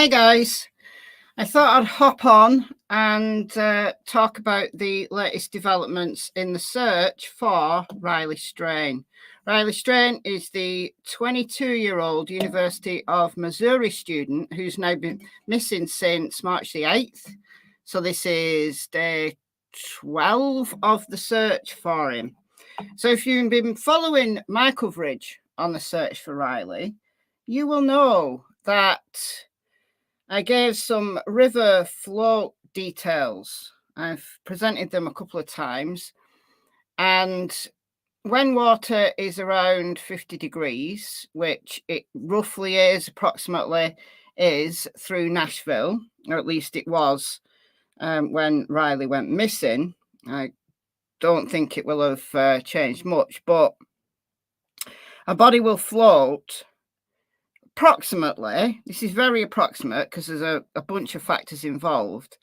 Hey guys, I thought I'd hop on and talk about the latest developments in the search for Riley Strain. Riley Strain is the 22-year-old University of Missouri student who's now been missing since March the 8th. So this is day 12 of the search for him. So if you've been following my coverage on the search for Riley, you will know that I gave some river flow details. I've presented them a couple of times. And when water is around 50 degrees, which it roughly is, approximately is through Nashville, or at least it was when Riley went missing. I don't think it will have changed much, but a body will float approximately, this is very approximate because there's a bunch of factors involved,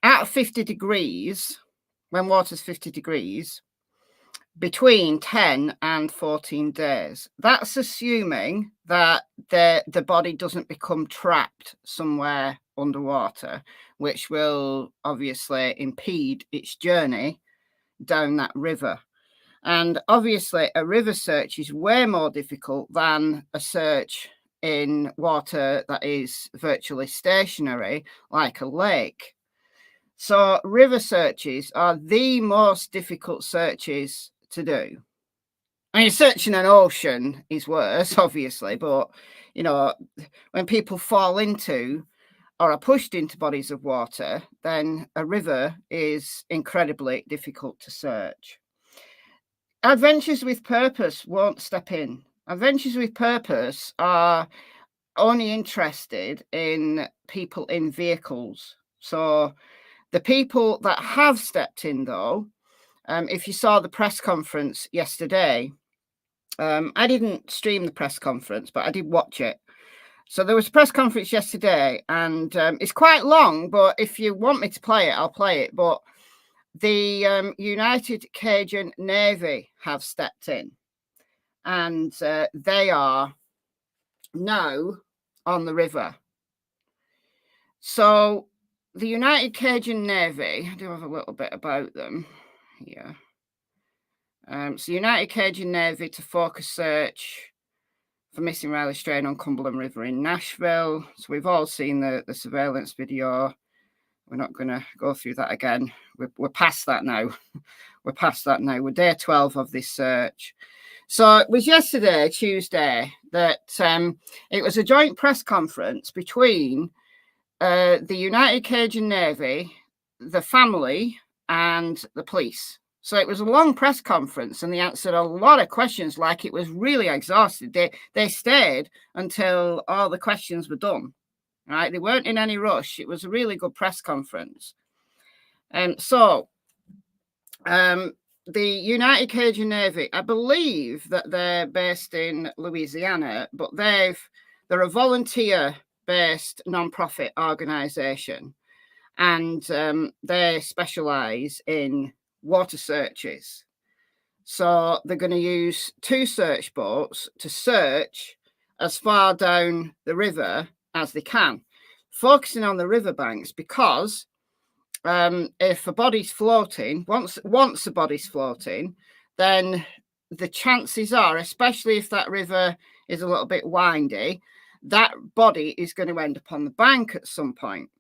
at 50 degrees, when water's 50 degrees, between 10 and 14 days. That's assuming that the body doesn't become trapped somewhere underwater, which will obviously impede its journey down that river. And obviously, a river search is way more difficult than a search in water that is virtually stationary, like a lake. So river searches are the most difficult searches to do. I mean, searching an ocean is worse, obviously, but, you know, when people fall into or are pushed into bodies of water, then a river is incredibly difficult to search. Adventures with Purpose won't step in. Adventures with Purpose are only interested in people in vehicles. So the people that have stepped in, though, if you saw the press conference yesterday, I didn't stream the press conference, but I did watch it. So there was a press conference yesterday, and it's quite long, but if you want me to play it, I'll play it. But the United Cajun Navy have stepped in, and they are now on the river. So the United Cajun Navy, I do have a little bit about them here. So United Cajun Navy to focus search for missing Riley Strain on Cumberland River in Nashville. So we've all seen the surveillance video. We're not going to go through that again. We're past that now. We're past that now. We're day 12 of this search. So it was yesterday, Tuesday, that it was a joint press conference between the United Cajun Navy, the family, and the police. So it was a long press conference, and they answered a lot of questions like it was really exhausted. They stayed until all the questions were done. Right, they weren't in any rush. It was a really good press conference. So the United Cajun Navy, I believe that they're based in Louisiana, but they're a volunteer-based non-profit organization, and they specialize in water searches. So they're going to use 2 search boats to search as far down the river as they can, focusing on the riverbanks, because if a body's floating, once a body's floating, then the chances are, especially if that river is a little bit windy, that body is going to end up on the bank at some point.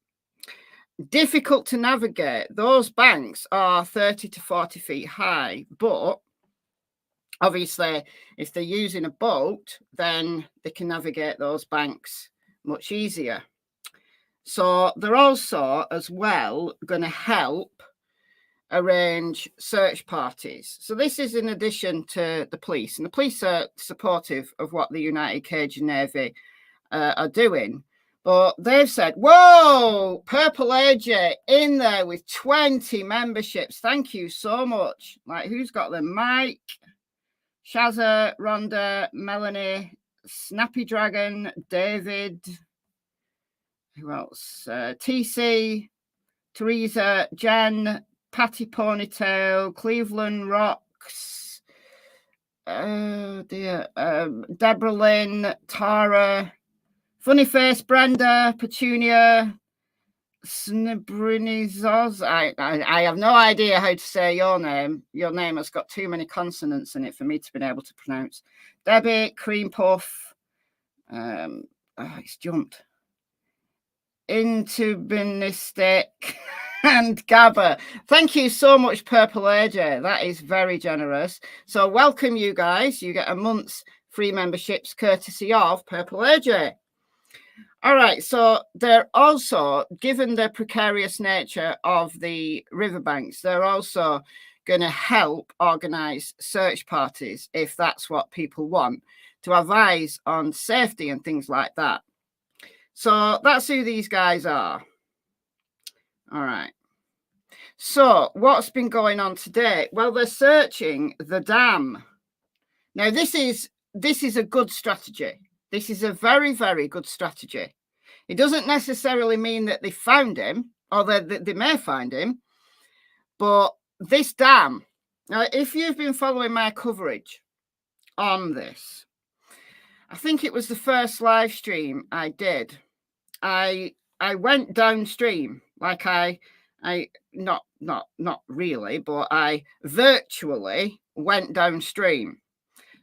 Difficult to navigate. Those banks are 30 to 40 feet high, but obviously if they're using a boat, then they can navigate those banks much easier. So they're also as well going to help arrange search parties. So this is in addition to the police, and the police are supportive of what the United Cajun Navy are doing. But they've said, whoa, Purple AJ in there with 20 memberships. Thank you so much. Like, who's got them? Mike, Shazza, Rhonda, Melanie, Snappy Dragon, David, who else? TC, Teresa, Jen, Patty Ponytail, Cleveland Rocks, Deborah Lynn, Tara, Funny Face, Brenda, Petunia, Snibrinizos. I have no idea how to say your name. Your name has got too many consonants in it for me to be able to pronounce. Debbie, Cream Puff. It's jumped. Intubinistic and Gabba. Thank you so much, Purple AJ. That is very generous. So welcome, you guys. You get a month's free memberships courtesy of Purple AJ. All right, so they're also, given the precarious nature of the riverbanks, they're also going to help organise search parties if that's what people want, to advise on safety and things like that. So that's who these guys are. All right. So what's been going on today? Well, they're searching the dam. Now, this is a good strategy. This is a very, very good strategy. It doesn't necessarily mean that they found him, or that they may find him, but this dam, now, if you've been following my coverage on this, I think it was the first live stream I did. I went downstream, like I not really, but I virtually went downstream.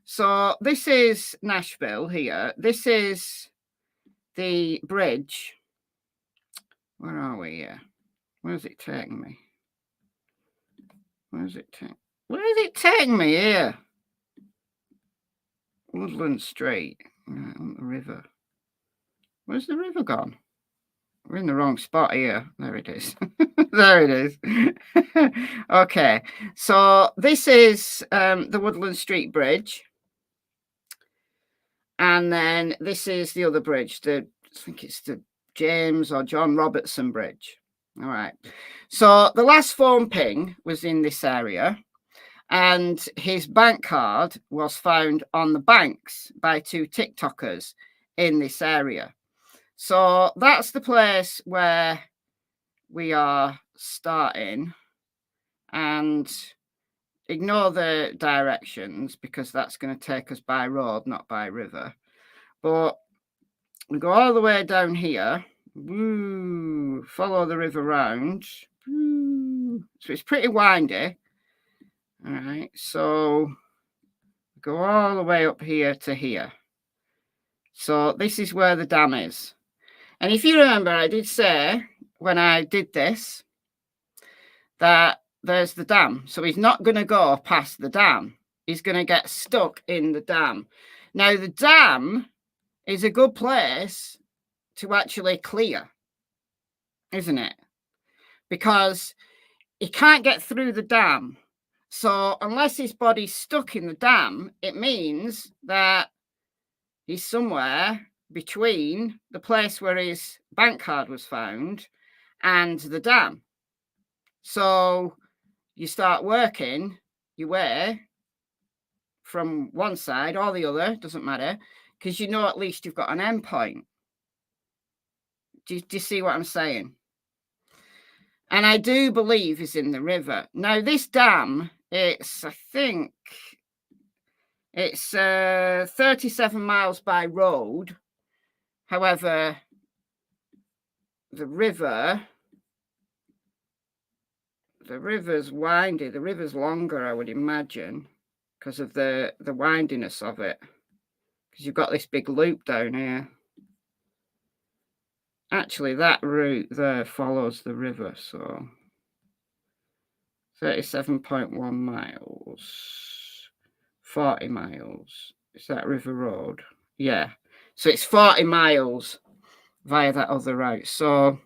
So this is Nashville here. This is the bridge. Where are we here? Where's it taking me? Where is it taking me here? Woodland Street. Right, on the river. Where's the river gone? We're in the wrong spot here. There it is. There it is. Okay. So this is the Woodland Street Bridge. And then this is the other bridge. I think it's the James or John Robertson Bridge. All right. So the last phone ping was in this area. And his bank card was found on the banks by 2 TikTokers in this area. So that's the place where we are starting. And ignore the directions because that's going to take us by road, not by river. But we go all the way down here. Woo, follow the river round. Woo. So it's pretty windy. All right, so go all the way up here to here. So this is where the dam is. And if you remember, I did say when I did this that there's the dam. So he's not going to go past the dam. He's going to get stuck in the dam. Now, the dam is a good place to actually clear, isn't it? Because he can't get through the dam. So unless his body's stuck in the dam, it means that he's somewhere between the place where his bank card was found and the dam. So you start working your way from one side or the other, doesn't matter, because you know at least you've got an end point. Do you see what I'm saying? And I do believe he's in the river. Now, this dam, I think it's 37 miles by road. However, the river's windy. The river's longer, I would imagine, because of the windiness of it. Because you've got this big loop down here. Actually, that route there follows the river, so 37.1 miles, 40 miles. Is that River Road? Yeah. So it's 40 miles via that other route. So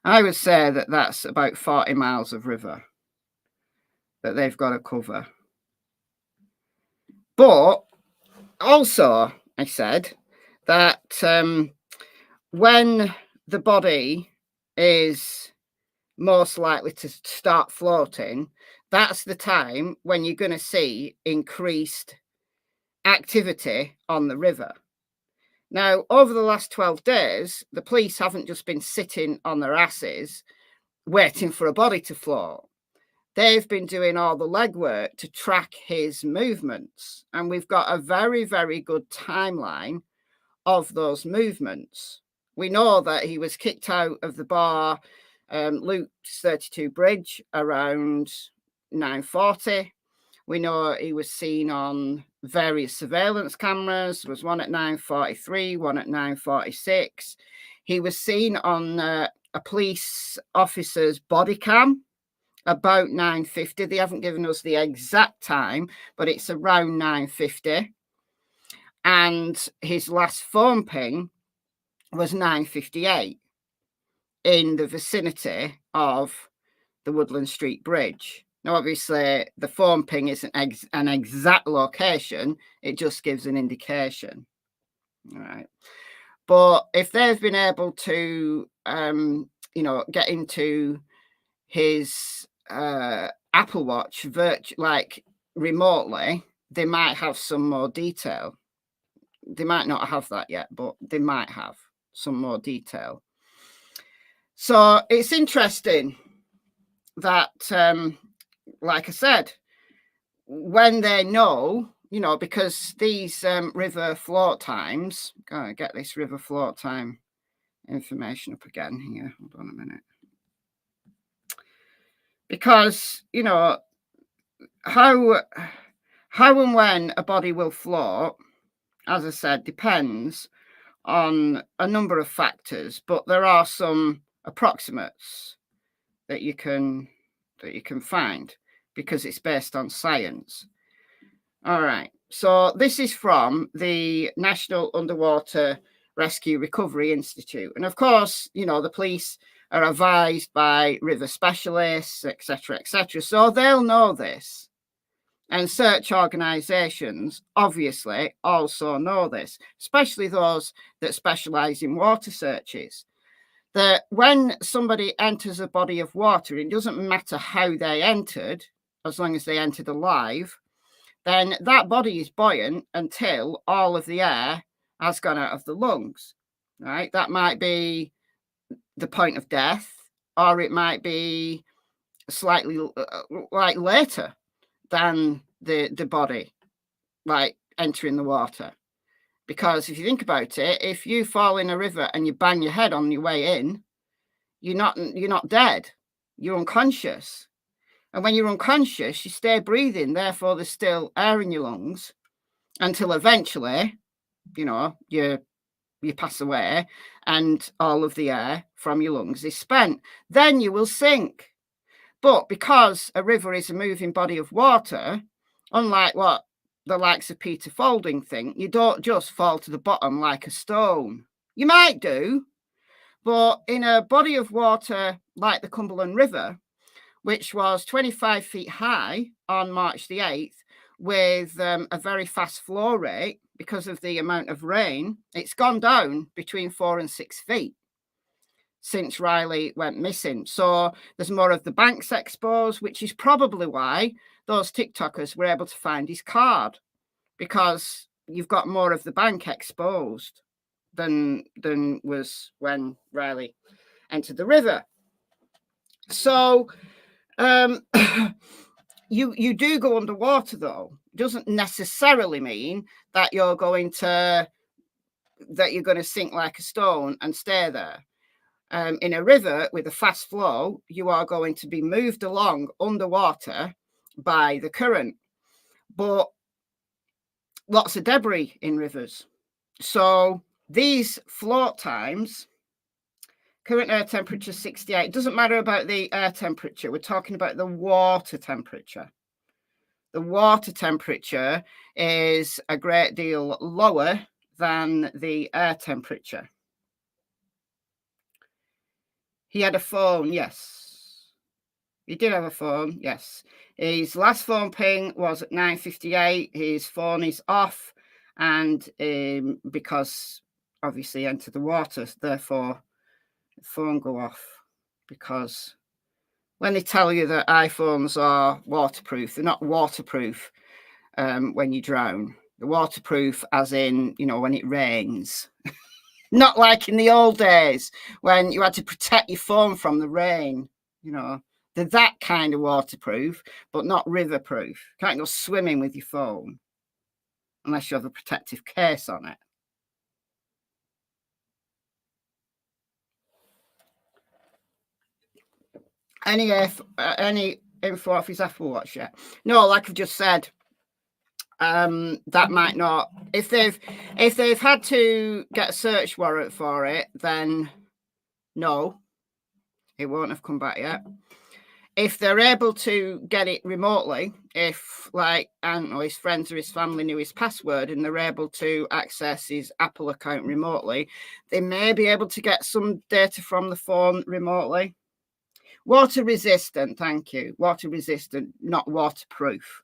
I would say that that's about 40 miles of river that they've got to cover. But also, I said that when the body is most likely to start floating, that's the time when you're going to see increased activity on the river. Now, over the last 12 days, the police haven't just been sitting on their asses waiting for a body to float. They've been doing all the legwork to track his movements. And we've got a very, very good timeline of those movements. We know that he was kicked out of the bar, Luke's 32 Bridge, around 9:40. We know he was seen on various surveillance cameras. There was one at 9:43, one at 9:46. He was seen on a police officer's body cam about 9:50. They haven't given us the exact time, but it's around 9:50. And his last phone ping was 9:58 in the vicinity of the Woodland Street Bridge. Now, obviously, the phone ping isn't an exact location. It just gives an indication. All right. But if they've been able to, get into his Apple Watch remotely, they might have some more detail. They might not have that yet, but they might have some more detail. So it's interesting that, like I said, when they know, because these river float times, gotta get this river float time information up again here. Hold on a minute. Because, how and when a body will float, as I said, depends on a number of factors, but there are some approximates that you can find because it's based on science. All right. So this is from the National Underwater Rescue Recovery Institute. And of course, the police are advised by river specialists, etc., etc. So they'll know this. And search organisations obviously also know this, especially those that specialise in water searches. That when somebody enters a body of water, it doesn't matter how they entered, as long as they entered alive, then that body is buoyant until all of the air has gone out of the lungs, right? That might be the point of death, or it might be slightly later than the body, like entering the water. Because if you think about it, if you fall in a river and you bang your head on your way in, you're not dead. You're unconscious. And when you're unconscious, you stay breathing. Therefore, there's still air in your lungs until eventually, you pass away and all of the air from your lungs is spent. Then you will sink. But because a river is a moving body of water, unlike what the likes of Peter Folding think, you don't just fall to the bottom like a stone. You might do, but in a body of water like the Cumberland River, which was 25 feet high on March the 8th, with a very fast flow rate because of the amount of rain, it's gone down between 4 and 6 feet since Riley went missing. So there's more of the banks exposed, which is probably why those TikTokers were able to find his card, because you've got more of the bank exposed than was when Riley entered the river. So you do go underwater, though. It doesn't necessarily mean that you're going to sink like a stone and stay there. In a river with a fast flow, you are going to be moved along underwater by the current. But lots of debris in rivers. So these float times, current air temperature 68. It doesn't matter about the air temperature. We're talking about the water temperature. The water temperature is a great deal lower than the air temperature. He had a phone, yes. He did have a phone, yes. His last phone ping was at 9:58. His phone is off, and because obviously he entered the water, therefore the phone go off. Because when they tell you that iPhones are waterproof, they're not waterproof when you drown. They're waterproof as in, when it rains. Not like in the old days when you had to protect your phone from the rain. They're that kind of waterproof, but not riverproof. You can't go swimming with your phone unless you have a protective case on it. Any info off his Apple Watch yet? No, like I've just said, that might not. If they've had to get a search warrant for it, then no, it won't have come back yet. If they're able to get it remotely, if, like, I don't know, his friends or his family knew his password and they're able to access his Apple account remotely, they may be able to get some data from the phone remotely. Water resistant, thank you. Water resistant, not waterproof.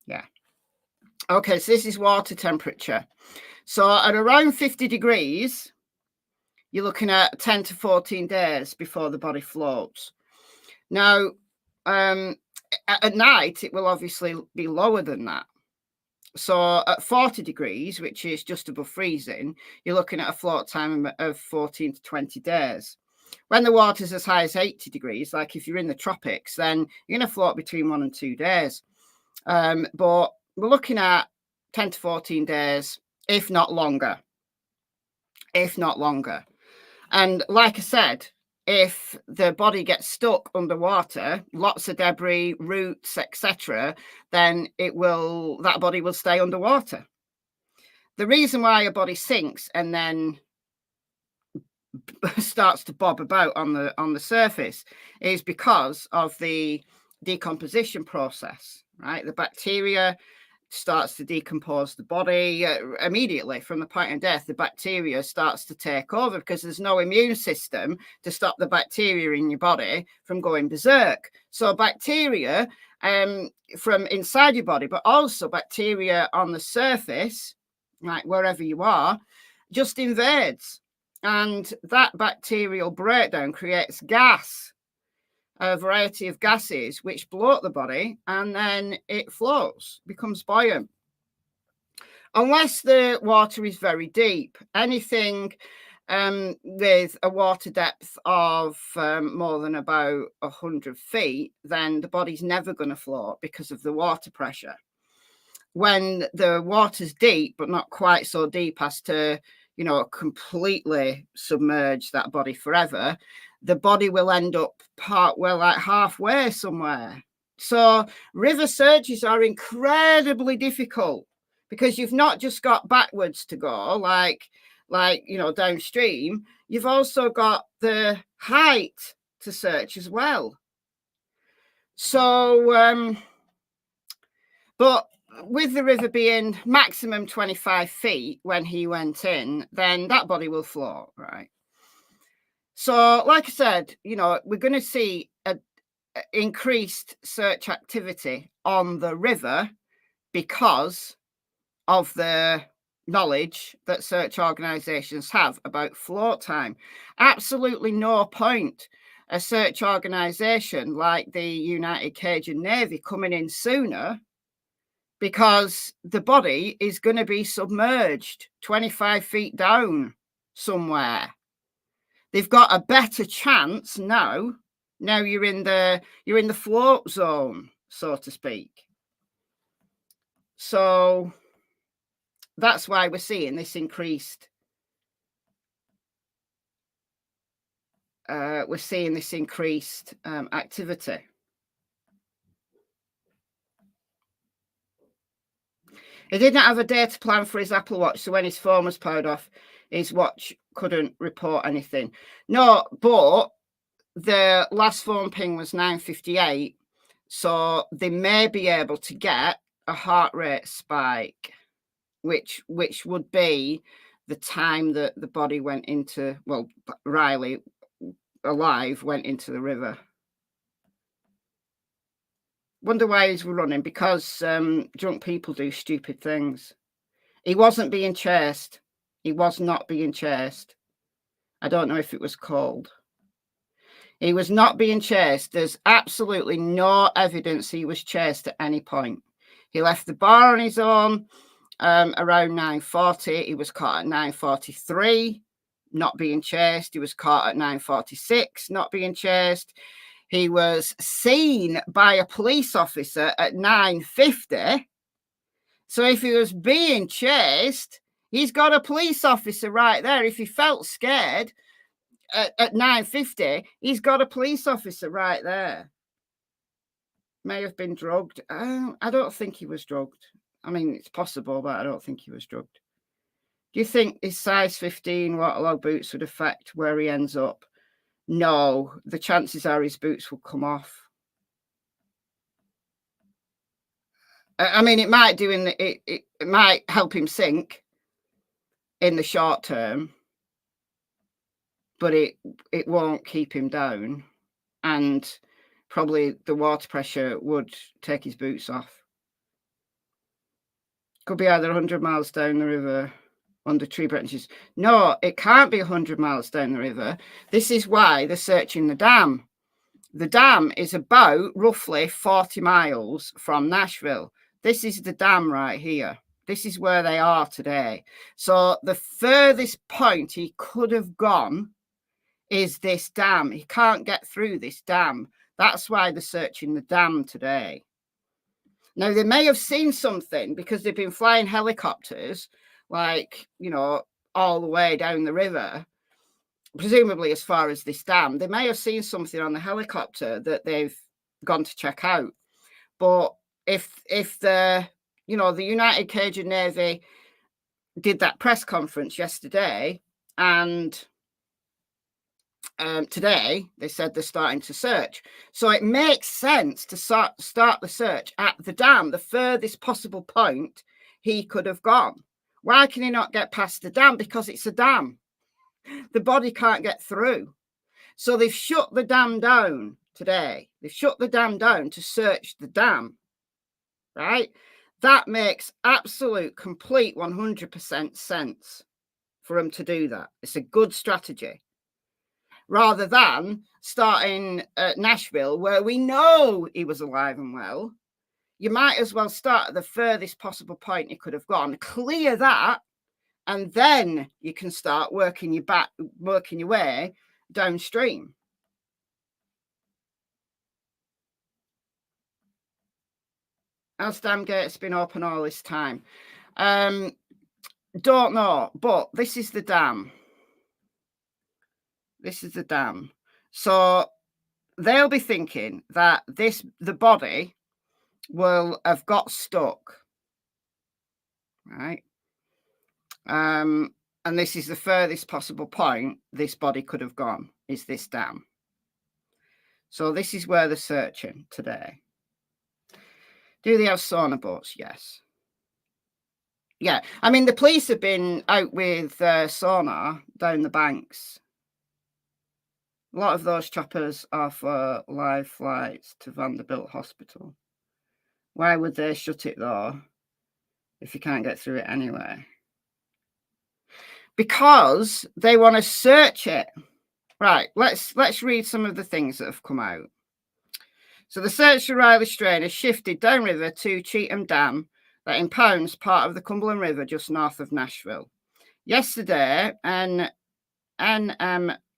Yeah. Okay, so this is water temperature. So at around 50 degrees, you're looking at 10 to 14 days before the body floats. Now, at night, it will obviously be lower than that. So at 40 degrees, which is just above freezing, you're looking at a float time of 14 to 20 days. When the water's as high as 80 degrees, like if you're in the tropics, then you're going to float between 1 and 2 days. But we're looking at 10 to 14 days, if not longer. If not longer. And like I said, if the body gets stuck underwater, lots of debris, roots, etc., then that body will stay underwater. The reason why a body sinks and then starts to bob about on the surface is because of the decomposition process, right? The bacteria starts to decompose the body immediately from the point of death. The bacteria starts to take over because there's no immune system to stop the bacteria in your body from going berserk. So bacteria from inside your body, but also bacteria on the surface, like wherever you are, just invades. And that bacterial breakdown creates gas, a variety of gases which bloat the body, and then it floats, becomes buoyant. Unless the water is very deep, anything with a water depth of more than about 100 feet, then the body's never going to float because of the water pressure. When the water's deep, but not quite so deep as to, completely submerge that body forever, the body will end up halfway somewhere. So river searches are incredibly difficult because you've not just got backwards to go, like downstream. You've also got the height to search as well. So, but with the river being maximum 25 feet when he went in, then that body will float, right? So, like I said, we're going to see an increased search activity on the river because of the knowledge that search organisations have about float time. Absolutely no point a search organisation like the United Cajun Navy coming in sooner, because the body is going to be submerged 25 feet down somewhere. They've got a better chance now. Now you're in the float zone, so to speak. So that's why we're seeing this increased. Activity. He didn't have a data plan for his Apple Watch, so when his phone was powered off, his watch couldn't report anything. No, but the last phone ping was 9:58, so they may be able to get a heart rate spike, which would be the time that the body went into, Riley, alive, went into the river. Wonder why he's running, because drunk people do stupid things. He wasn't being chased. He was not being chased. I don't know if it was cold. He was not being chased. There's absolutely no evidence he was chased at any point. He left the bar on his own around 9:40. He was caught at 9:43, not being chased. He was caught at 9:46, not being chased. He was seen by a police officer at 9:50. So if he was being chased, he's got a police officer right there. If he felt scared, at 9:50, he's got a police officer right there. May have been drugged. I don't think he was drugged. I mean, it's possible, but I don't think he was drugged. Do you think his size 15 waterlog boots would affect where he ends up? No, the chances are his boots will come off. I mean, it might do it might help him sink in the short term, but it won't keep him down, and probably the water pressure would take his boots off. Could be either 100 miles down the river under tree branches. No, it can't be 100 miles down the river. This is why they're searching the dam. The dam is about roughly 40 miles from Nashville. This is the dam right here. This is where they are today. So the furthest point he could have gone is this dam. He can't get through this dam. That's why they're searching the dam today. Now, they may have seen something because they've been flying helicopters, like, all the way down the river, presumably as far as this dam. They may have seen something on the helicopter that they've gone to check out. But if the United Cajun Navy did that press conference yesterday, and today they said they're starting to search, so it makes sense to start the search at the dam, the furthest possible point he could have gone. Why can he not get past the dam? Because it's a dam. The body can't get through. So they've shut the dam down today. They've shut the dam down to search the dam, right? That makes absolute, complete 100% sense for them to do that. It's a good strategy. Rather than starting at Nashville, where we know he was alive and well, you might as well start at the furthest possible point he could have gone, clear that, and then you can start working your way downstream. Has dam gates been open all this time? Don't know, but this is the dam. This is the dam. So they'll be thinking that the body will have got stuck, right? And this is the furthest possible point this body could have gone, is this dam. So this is where they're searching today. Do they have sonar boats? Yes. Yeah, I mean, the police have been out with sonar down the banks. A lot of those choppers are for live flights to Vanderbilt Hospital. Why would they shut it, though, if you can't get through it anyway? Because they want to search it. Right, let's read some of the things that have come out. So the search for Riley Strain has shifted downriver to Cheatham Dam that impounds part of the Cumberland River just north of Nashville. Yesterday, I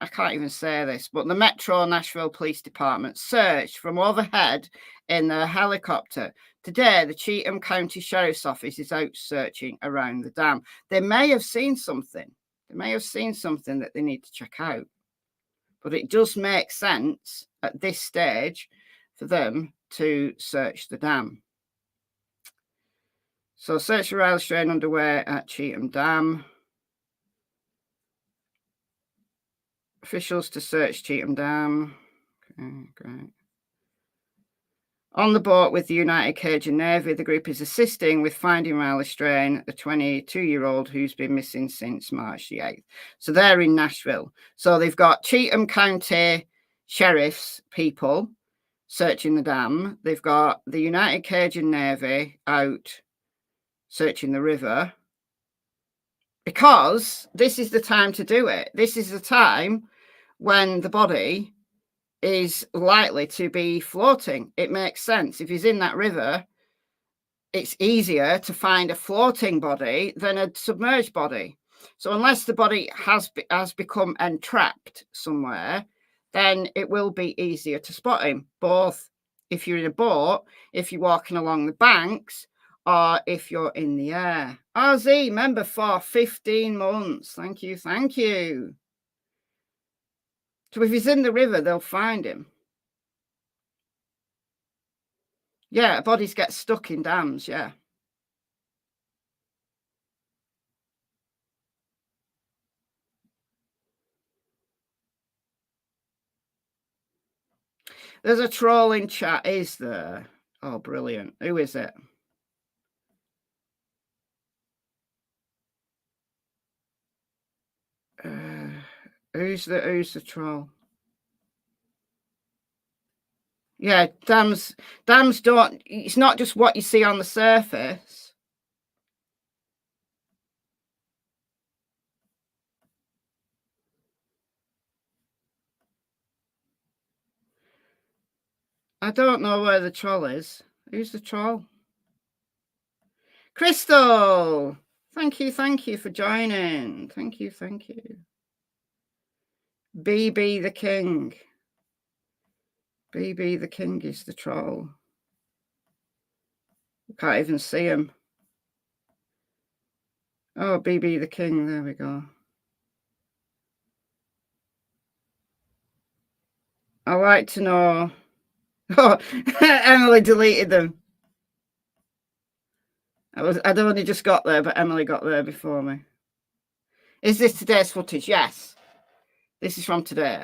can't even say this, but the Metro Nashville Police Department searched from overhead in their helicopter. Today, the Cheatham County Sheriff's Office is out searching around the dam. They may have seen something. They may have seen something that they need to check out. But it does make sense at this stage for them to search the dam. So search for rail strain underway at Cheatham Dam. Officials to search Cheatham Dam. Okay, great. On the boat with the United Cajun Navy, the group is assisting with finding Riley Strain, a 22-year-old who's been missing since March the 8th. So they're in Nashville. So they've got Cheatham County Sheriff's people searching the dam. They've got the United Cajun Navy out searching the river, because this is the time to do it. This is the time when the body is likely to be floating. It makes sense. If he's in that river, it's easier to find a floating body than a submerged body. So unless the body has become entrapped somewhere, then it will be easier to spot him, both if you're in a boat, if you're walking along the banks, or if you're in the air. RZ, member for 15 months. Thank you. Thank you. So if he's in the river, they'll find him. Yeah, bodies get stuck in dams, yeah. There's a trolling chat, is there? Oh, brilliant. Who is it? Who's the troll? Yeah, dams don't, it's not just what you see on the surface. I don't know where the troll is. Who's the troll? Crystal! Thank you for joining. Thank you. BB the King. BB the King is the troll. Can't even see him. Oh, BB the King, there we go. I'd like to know. Oh, Emily deleted them. I'd only just got there, but Emily got there before me. Is this today's footage? Yes. This is from today.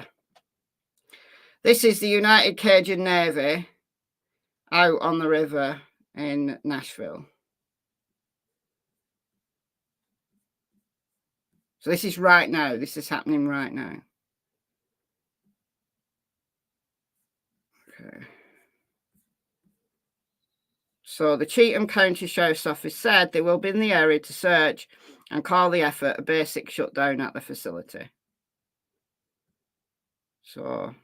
This is the United Cajun Navy out on the river in Nashville. So this is right now. This is happening right now. Okay. So the Cheatham County Sheriff's Office said they will be in the area to search and call the effort a basic shutdown at the facility. So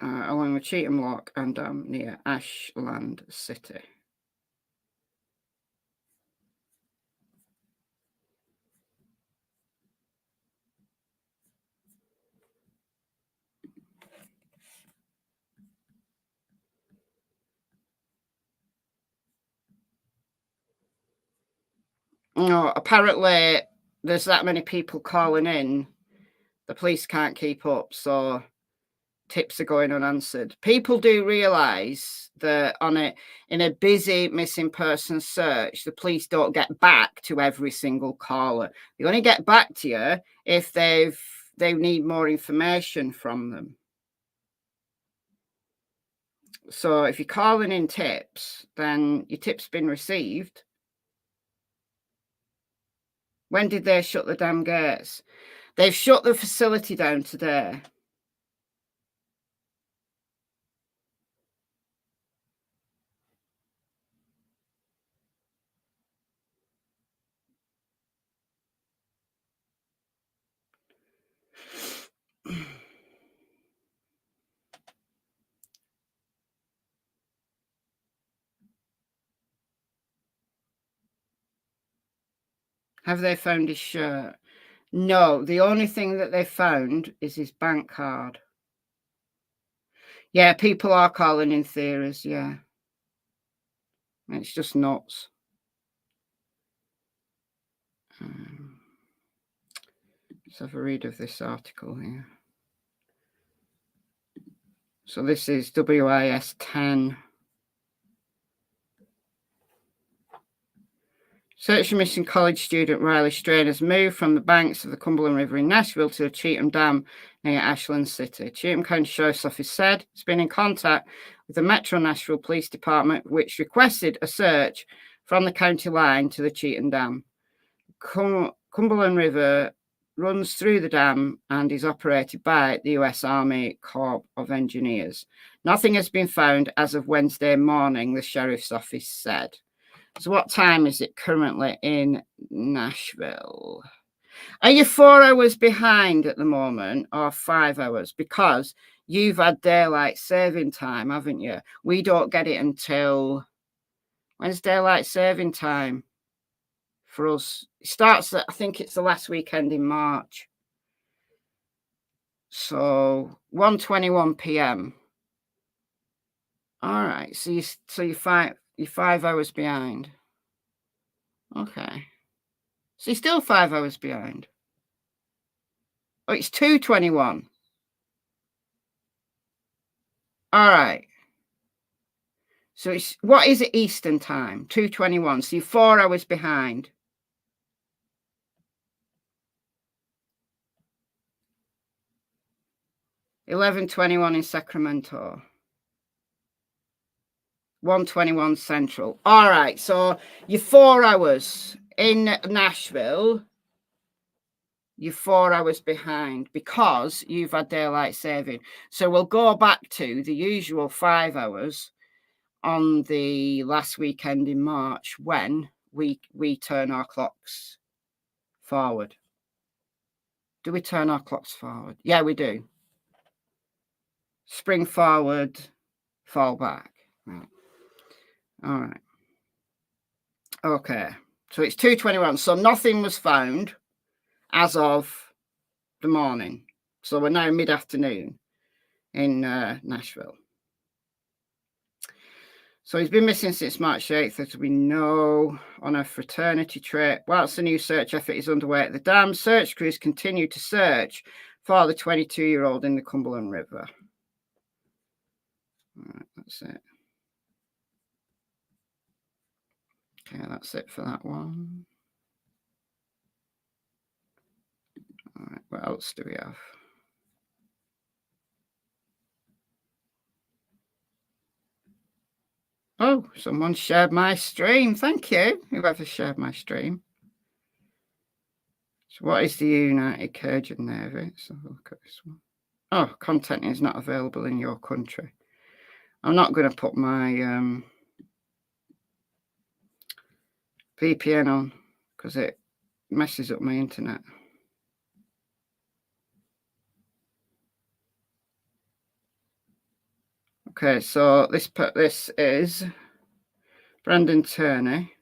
along the Cheatham Lock and Dam near Ashland City. No, apparently there's that many people calling in, the police can't keep up, so tips are going unanswered. People do realise that in a busy missing person search, the police don't get back to every single caller. They only get back to you if they need more information from them. So if you're calling in tips, then your tip's been received. When did they shut the damn gates? They've shut the facility down today. Have they found his shirt? No, the only thing that they found is his bank card. Yeah, people are calling in theories, yeah. It's just nuts. Let's have a read of this article here. So this is WIS 10. Search for missing college student Riley Strain has moved from the banks of the Cumberland River in Nashville to the Cheatham Dam near Ashland City. Cheatham County Sheriff's Office said it's been in contact with the Metro Nashville Police Department, which requested a search from the county line to the Cheatham Dam. Cumberland River runs through the dam and is operated by the US Army Corps of Engineers. Nothing has been found as of Wednesday morning, the Sheriff's Office said. So what time is it currently in Nashville? Are you 4 hours behind at the moment or 5 hours? Because you've had daylight saving time, haven't you? We don't get it until, when's daylight saving time for us? It starts at, I think it's the last weekend in March. So 1:21 p.m. All right. So you're 5 hours behind. Okay. So you're still 5 hours behind. Oh, it's 2:21. All right. So it's, what is it Eastern time? 2:21. So you're 4 hours behind. 11:21 in Sacramento. 1:21 Central. All right. So you're 4 hours in Nashville. You're 4 hours behind because you've had daylight saving. So we'll go back to the usual 5 hours on the last weekend in March when we turn our clocks forward. Do we turn our clocks forward? Yeah, we do. Spring forward, fall back. Right. All right. Okay. So it's 2:21. So nothing was found as of the morning. So we're now mid-afternoon in Nashville. So he's been missing since March 8th, as we know, on a fraternity trip. Whilst a new search effort is underway at the dam, search crews continue to search for the 22-year-old in the Cumberland River. All right, that's it. Okay, that's it for that one. All right, what else do we have? Oh, someone shared my stream. Thank you, whoever shared my stream. So what is the United Cajun Navy? Let's have a look at this one. Oh, content is not available in your country. I'm not going to put my VPN on because it messes up my internet. Okay, so this is Brendan Turney.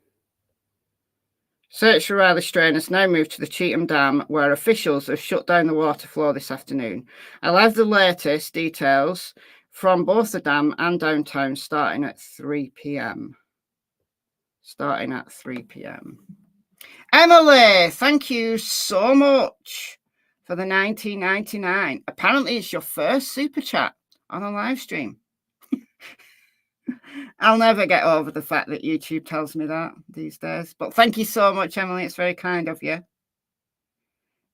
Search for Riley Strain has now moved to the Cheatham Dam, where officials have shut down the water flow this afternoon. I'll have the latest details from both the dam and downtown starting at 3 p.m. Starting at 3 p.m. Emily, thank you so much for the 19.99. Apparently, it's your first super chat on a live stream. I'll never get over the fact that YouTube tells me that these days. But thank you so much, Emily. It's very kind of you.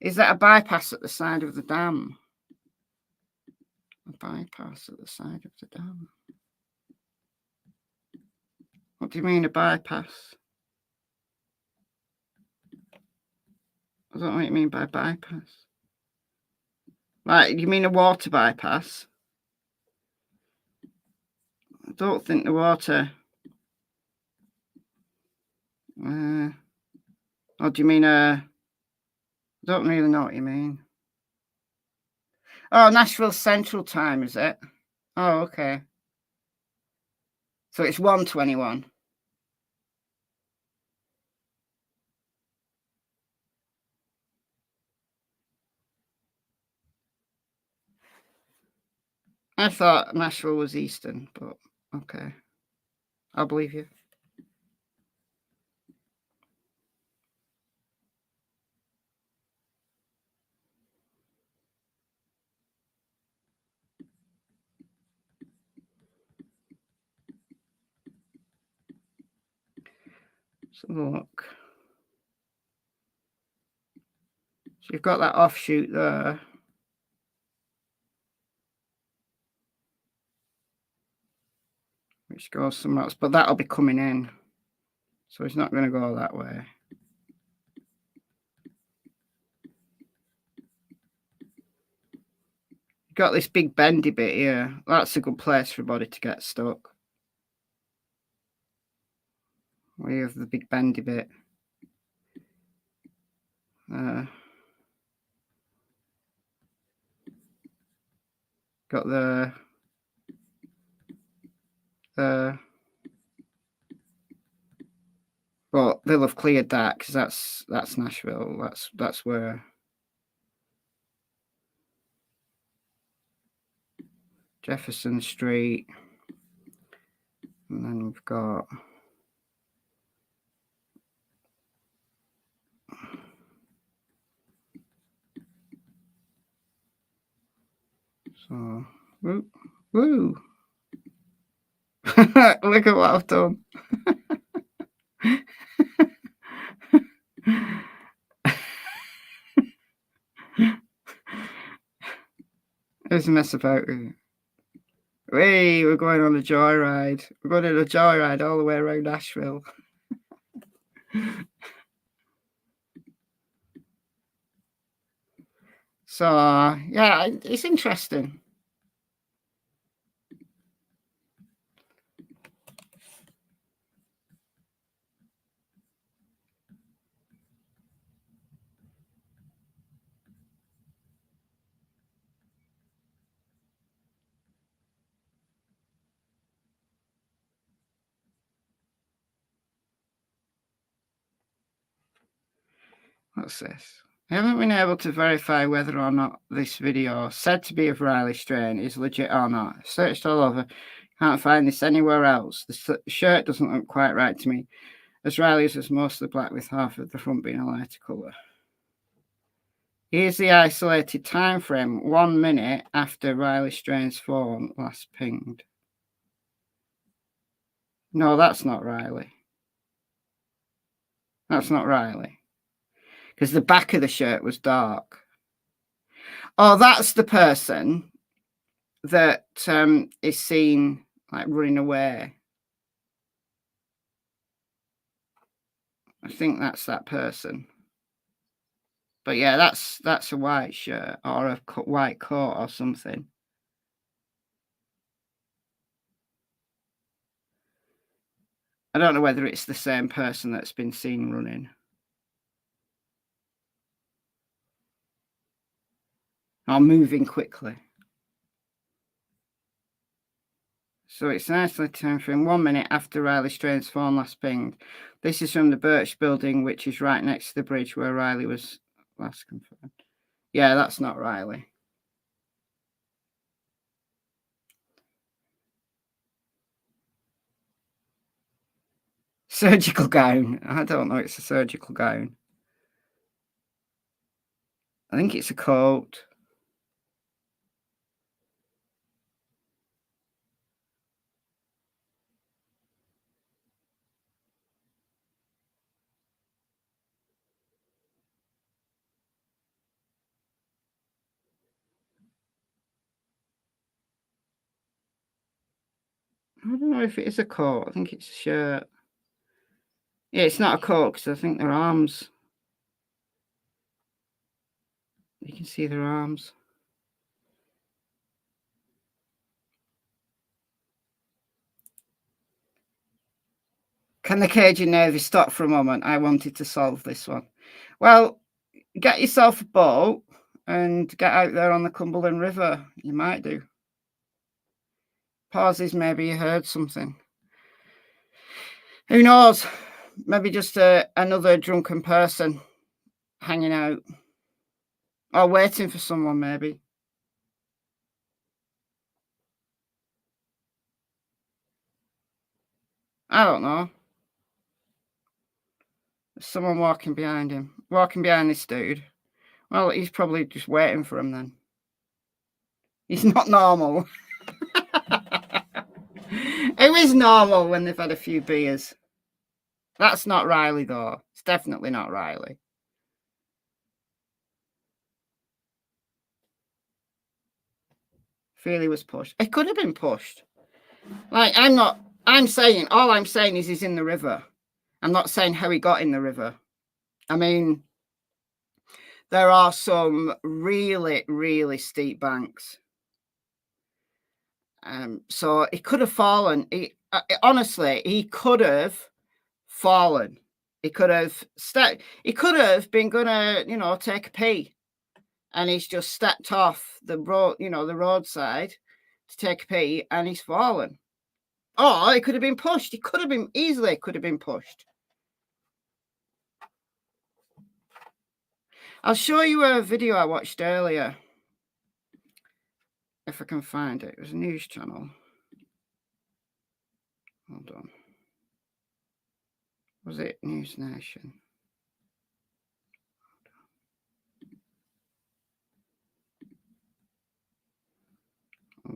Is that a bypass at the side of the dam? A bypass at the side of the dam. What do you mean, a bypass? I don't know what you mean by bypass. Like, you mean a water bypass? I don't think the water... or do you mean a... I don't really know what you mean. Oh, Nashville Central Time, is it? Oh, okay. So it's 1:21. I thought Nashville was Eastern, but okay. I'll believe you. Let's have a look. So you've got that offshoot there. Which goes somewhere else, but that'll be coming in. So it's not going to go that way. You've got this big bendy bit here. That's a good place for a body to get stuck. We have the big bendy bit. Got the but they'll have cleared that because that's Nashville. That's where Jefferson Street, and then we've got So, woo, woo. Look at what I've done. There's a mess about it. Hey, we're going on a joyride. We're going on a joyride all the way around Nashville. So, yeah, it's interesting. What's this? I haven't been able to verify whether or not this video, said to be of Riley strain, is legit or not. I've searched all over, can't find this anywhere else. The shirt doesn't look quite right to me, as Riley's was mostly black with half of the front being a lighter colour. Here's the isolated time frame, 1 minute after Riley Strain's phone last pinged. No, that's not Riley. That's not Riley. Because the back of the shirt was dark. Oh, that's the person that is seen like running away. I think that's that person. But yeah, that's a white shirt or a white coat or something. I don't know whether it's the same person that's been seen running. Or moving quickly. So it's an isolated time frame, 1 minute after Riley Strain's phone last pinged. This is from the Birch building, which is right next to the bridge where Riley was last confirmed. Yeah, that's not Riley. Surgical gown. I don't know, it's a surgical gown. I think it's a coat. I don't know if it is a coat. I think it's a shirt. Yeah, it's not a coat because I think their arms. You can see their arms. Can the Cajun Navy stop for a moment? I wanted to solve this one. Well, get yourself a boat and get out there on the Cumberland River. You might do. Pauses, maybe you heard something. Who knows? Maybe just another drunken person hanging out. Or waiting for someone, maybe. I don't know. There's someone walking behind him. Walking behind this dude. Well, he's probably just waiting for him then. He's not normal. Who is normal when they've had a few beers? That's not Riley, though. It's definitely not Riley. Feel he was pushed. It could have been pushed. Like, I'm saying, all I'm saying is he's in the river. I'm not saying how he got in the river. I mean, there are some really, really steep banks. So he could have fallen. Honestly, he could have fallen. He could have He could have been gonna, take a pee, and he's just stepped off the road, the roadside to take a pee, and he's fallen. Or it could have been pushed. It could have been easily pushed. I'll show you a video I watched earlier. If I can find it. It was a news channel. Hold on. Was it News Nation?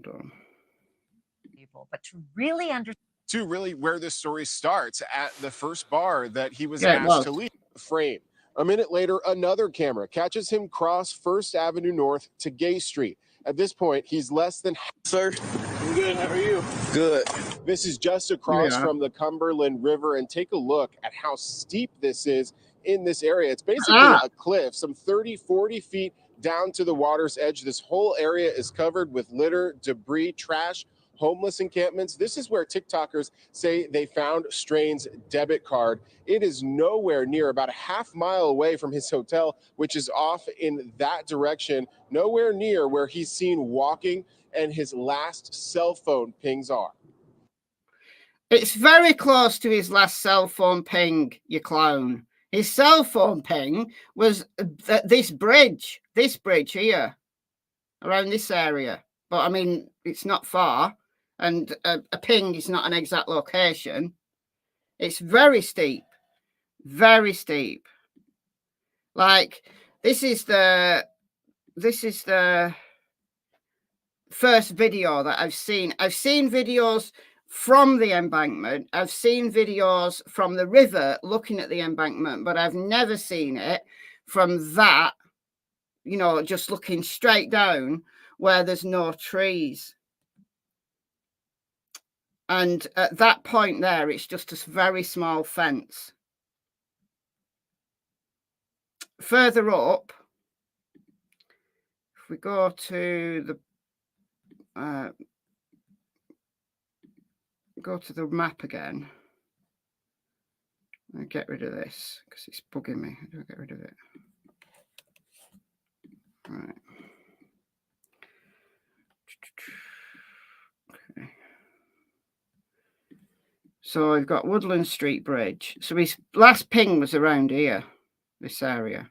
hold on. But to really understand. To really where this story starts at the first bar that he was asked to leave. Frame. A minute later, another camera catches him cross First Avenue North to Gay Street. At this point, he's less than... Sir, I'm good. How are you? Good. This is just across from the Cumberland River, and take a look at how steep this is in this area. It's basically a cliff, some 30, 40 feet down to the water's edge. This whole area is covered with litter, debris, trash, homeless encampments. This is where TikTokers say they found Strain's debit card. It is nowhere near, about a half mile away from his hotel, which is off in that direction, nowhere near where he's seen walking and his last cell phone pings are. It's very close to his last cell phone ping, you clown. His cell phone ping was this bridge here, around this area. But I mean, it's not far. And a ping is not an exact location. It's very steep, very steep. Like this is the first video that I've seen. I've seen videos from the embankment. I've seen videos from the river looking at the embankment, but I've never seen it from that, you know, just looking straight down where there's no trees. And at that point there, it's just a very small fence. Further up, if we go to the map again, I'll get rid of this because it's bugging me. How do I get rid of it? Right. Okay. So we've got Woodland Street Bridge. So his last ping was around here, this area.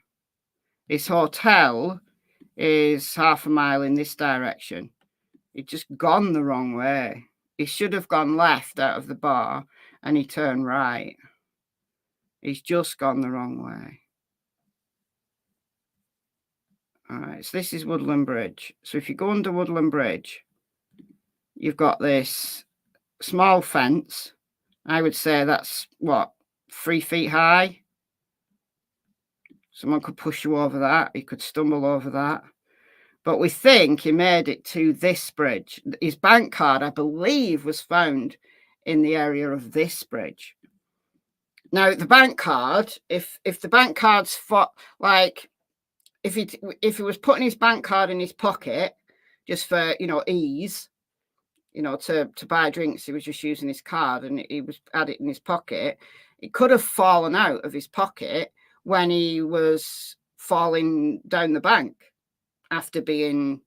His hotel is half a mile in this direction. He'd just gone the wrong way. He should have gone left out of the bar and he turned right. He's just gone the wrong way. All right, so this is Woodland Bridge. So if you go under Woodland Bridge, you've got this small fence. I would say that's, what, 3 feet high? Someone could push you over that. He could stumble over that. But we think he made it to this bridge. His bank card, I believe, was found in the area of this bridge. Now, the bank card, if the bank card's like, if he was putting his bank card in his pocket just for, you know, ease, you know, to buy drinks, he was just using his card and he had it in his pocket. It could have fallen out of his pocket when he was falling down the bank after being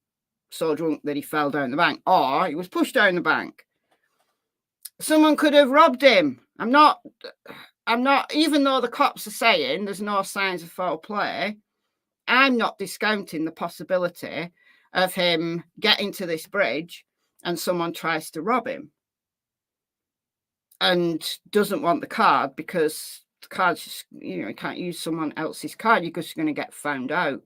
so drunk that he fell down the bank, or he was pushed down the bank. Someone could have robbed him. I'm not, even though the cops are saying there's no signs of foul play, I'm not discounting the possibility of him getting to this bridge and someone tries to rob him and doesn't want the card because the card's just, you know, you can't use someone else's card. You're just going to get found out.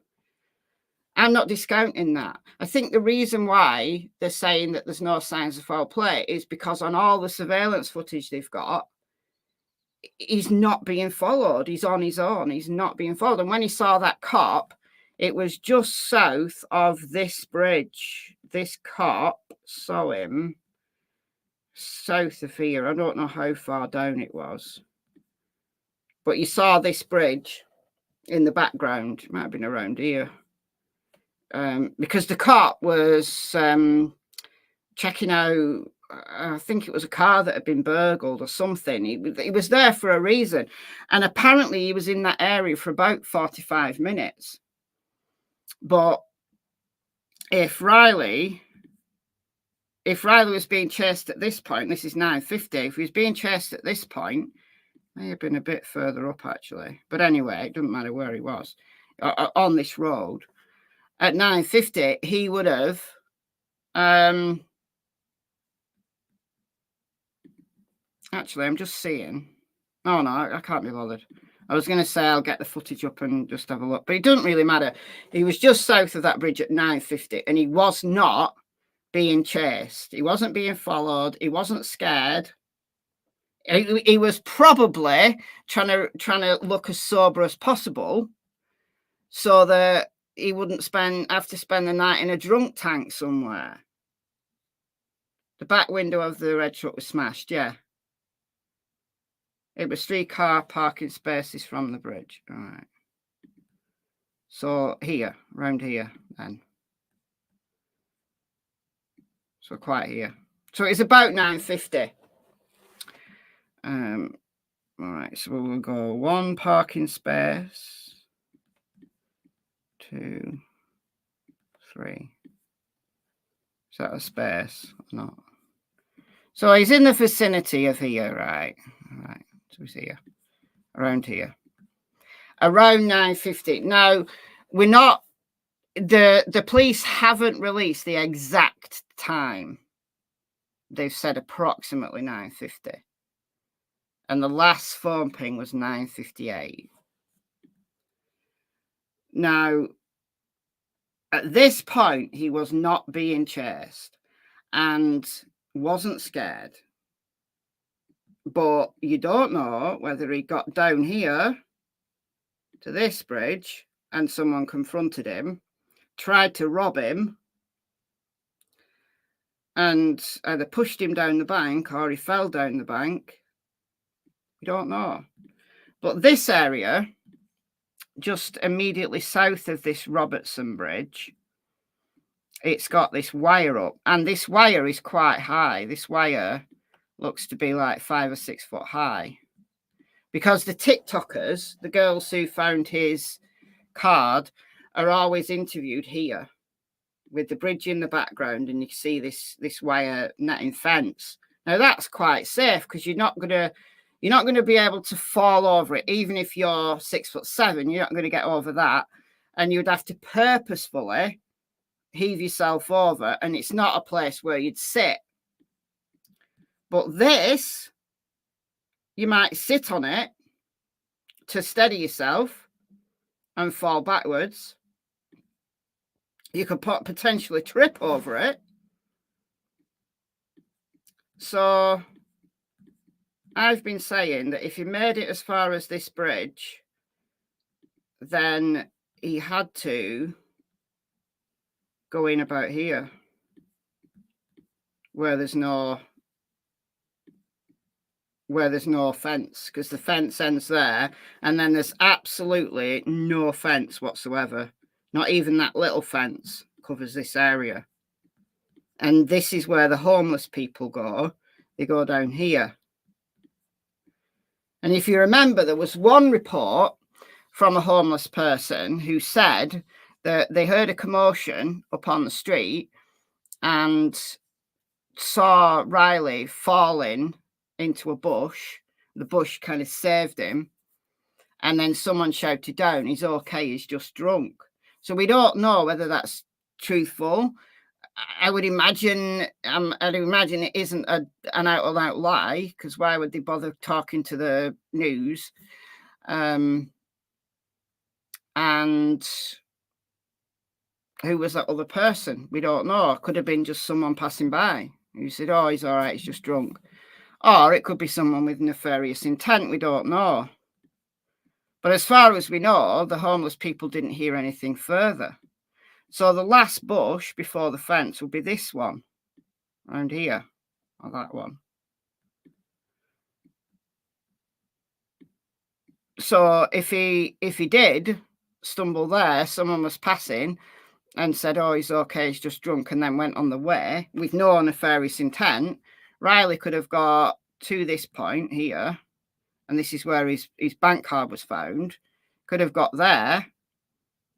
I'm not discounting that. I think the reason why they're saying that there's no signs of foul play is because on all the surveillance footage they've got, he's not being followed. He's on his own. He's not being followed. And when he saw that cop, it was just south of this bridge. This cop saw him south of here. I don't know how far down it was. But you saw this bridge in the background. It might have been around here. Because the cop was checking out, I think it was a car that had been burgled or something. He was there for a reason. And apparently he was in that area for about 45 minutes. But if Riley was being chased at this point, this is 9:50. If he was being chased at this point, may have been a bit further up actually. But anyway, it doesn't matter where he was on this road. At 9:50, he would have actually, I'm just seeing. Oh no, I can't be bothered. I was going to say I'll get the footage up and just have a look, but it doesn't really matter. He was just south of that bridge at 9:50, and he was not being chased. He wasn't being followed. He wasn't scared. He was probably trying to look as sober as possible so that he wouldn't have to spend the night in a drunk tank somewhere. The back window of the red truck was smashed, yeah. It was 3 car parking spaces from the bridge. All right. So here, around here, then. So quite here. So it's about 9:50. All right, so we'll go 1 parking space, 2, 3. Is that a space? No. So he's in the vicinity of here, right? All right. So he's here, around here, around 9:50. Now, we're not. The police haven't released the exact time. They've said approximately 9:50. And the last phone ping was 9:58. Now, at this point, he was not being chased and wasn't scared. But you don't know whether he got down here to this bridge and someone confronted him, tried to rob him, and either pushed him down the bank or he fell down the bank. We don't know. But this area, just immediately south of this Robertson Bridge, it's got this wire up, and this wire is quite high. This wire looks to be like 5 or 6 foot high, because the TikTokers, the girls who found his card, are always interviewed here with the bridge in the background, and you can see this wire netting fence. Now that's quite safe because you're not gonna be able to fall over it, even if you're 6'7". You're not going to get over that, and you'd have to purposefully heave yourself over, and it's not a place where you'd sit. But this, you might sit on it to steady yourself and fall backwards. You could potentially trip over it. So I've been saying that if he made it as far as this bridge, then he had to go in about here, where there's no fence, because the fence ends there, and then there's absolutely no fence whatsoever. Not even that little fence covers this area. And this is where the homeless people go. They go down here. And if you remember, there was one report from a homeless person who said that they heard a commotion up on the street and saw Riley falling into a bush. The bush kind of saved him. And then someone shouted down, "He's okay, he's just drunk." So we don't know whether that's truthful. I would imagine it isn't an out-and-out lie, because why would they bother talking to the news? And who was that other person? We don't know. It could have been just someone passing by who said, "Oh, he's all right, he's just drunk." Or it could be someone with nefarious intent. We don't know. But as far as we know, the homeless people didn't hear anything further. So the last bush before the fence will be this one, around here, or that one. So if he did stumble there, someone was passing and said, "Oh, he's okay, he's just drunk," and then went on the way with no nefarious intent, Riley could have got to this point here, and this is where his bank card was found, could have got there,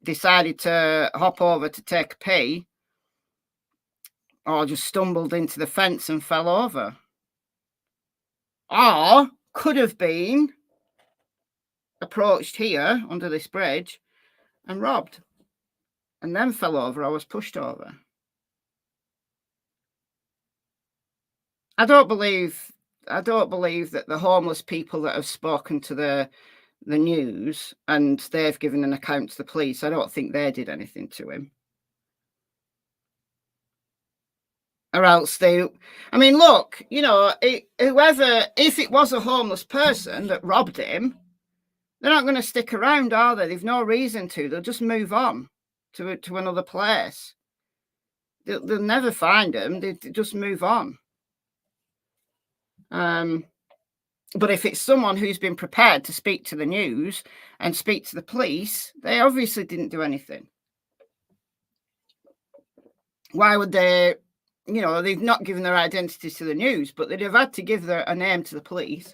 decided to hop over to take a pee, or just stumbled into the fence and fell over. Or could have been approached here under this bridge and robbed, and then fell over or was pushed over. I don't believe that the homeless people that have spoken to the news and they've given an account to the police, I don't think they did anything to him. Or else they, I mean, look, you know, whoever, if it was a homeless person that robbed him, they're not going to stick around, are they? They've no reason to. They'll just move on to another place. They'll never find them. They just move on. But if it's someone who's been prepared to speak to the news and speak to the police, they obviously didn't do anything. Why would they? You know, they've not given their identity to the news, but they'd have had to give a name to the police.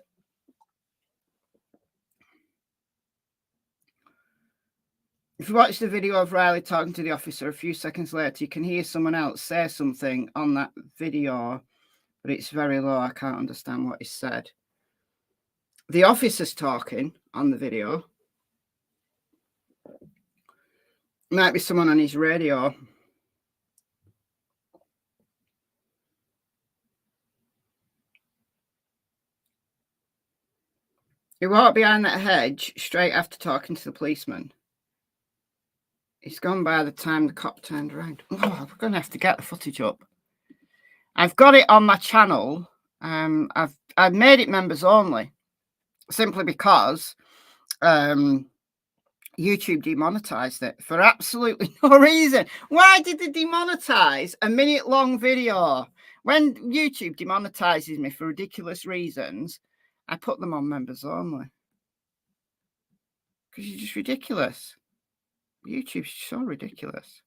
If you watch the video of Riley talking to the officer a few seconds later, you can hear someone else say something on that video, but it's very low. I can't understand what he said. The officer's talking on the video. Might be someone on his radio. He walked behind that hedge straight after talking to the policeman. He's gone by the time the cop turned around. Oh, we're going to have to get the footage up. I've got it on my channel. I've made it members only, simply because YouTube demonetized it for absolutely no reason. Why did they demonetize a minute-long video? When YouTube demonetizes me for ridiculous reasons, I put them on members only. Because you're just ridiculous. YouTube's so ridiculous.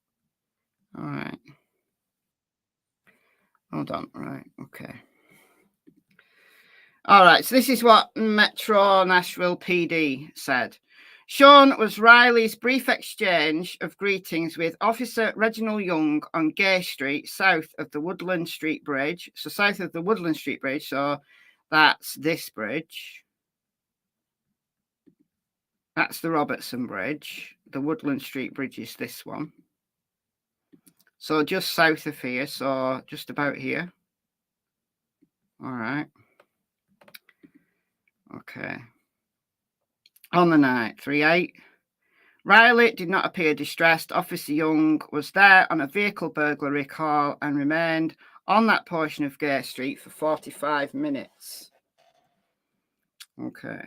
All right. Hold on. Right. Okay. All right. So this is what Metro Nashville PD said. Shown was Riley's brief exchange of greetings with Officer Reginald Young on Gay Street, south of the Woodland Street Bridge. So south of the Woodland Street Bridge. So that's this bridge. That's the Robertson Bridge. The Woodland Street Bridge is this one. So just south of here. So just about here. All right. Okay. On the night, 3/8. Riley did not appear distressed. Officer Young was there on a vehicle burglary call and remained on that portion of Gay Street for 45 minutes. Okay.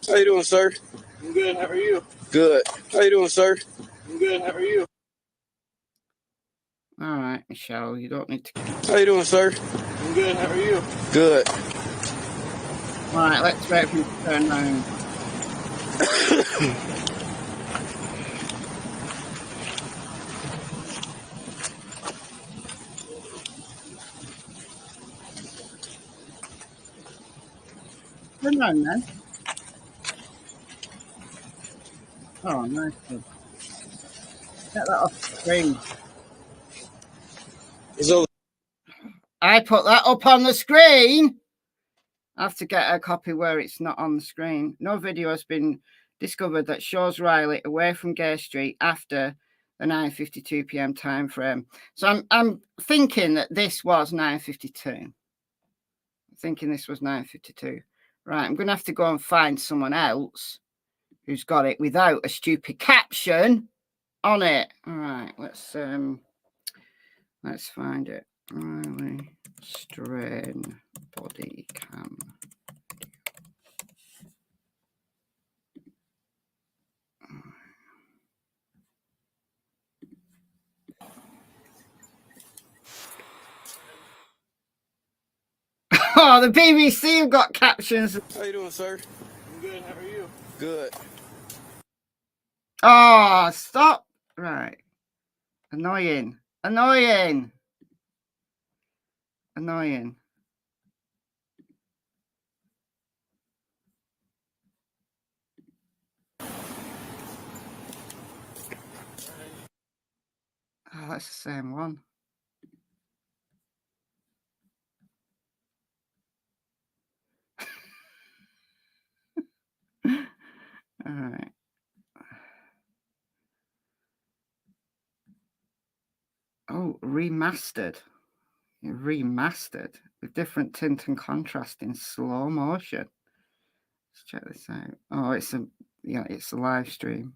How you doing, sir? I'm good. How are you? Good. How you doing, sir? I'm good. How are you? All right, Michelle, you don't need to. How you doing, sir? I'm good. How are you? Good. All right, let's wait for him to turn around. Turn around, then. Oh, nice one. Get that off the screen. I put that up on the screen. I have to get a copy where it's not on the screen. No video has been discovered that shows Riley away from Gay Street after the 9:52 p.m. time frame. So I'm thinking that this was 9:52. I'm thinking this was 9:52. Right, I'm going to have to go and find someone else who's got it without a stupid caption on it. All right, let's find it. Riley Strain body cam. Oh, the BBC have got captions. How you doing, sir? I'm good. How are you? Good. Oh, stop. Right. Annoying. Annoying. Annoying. Oh, that's the same one. All right. remastered. Remastered with different tint and contrast in slow motion. Let's check this out. Oh, it's a live stream.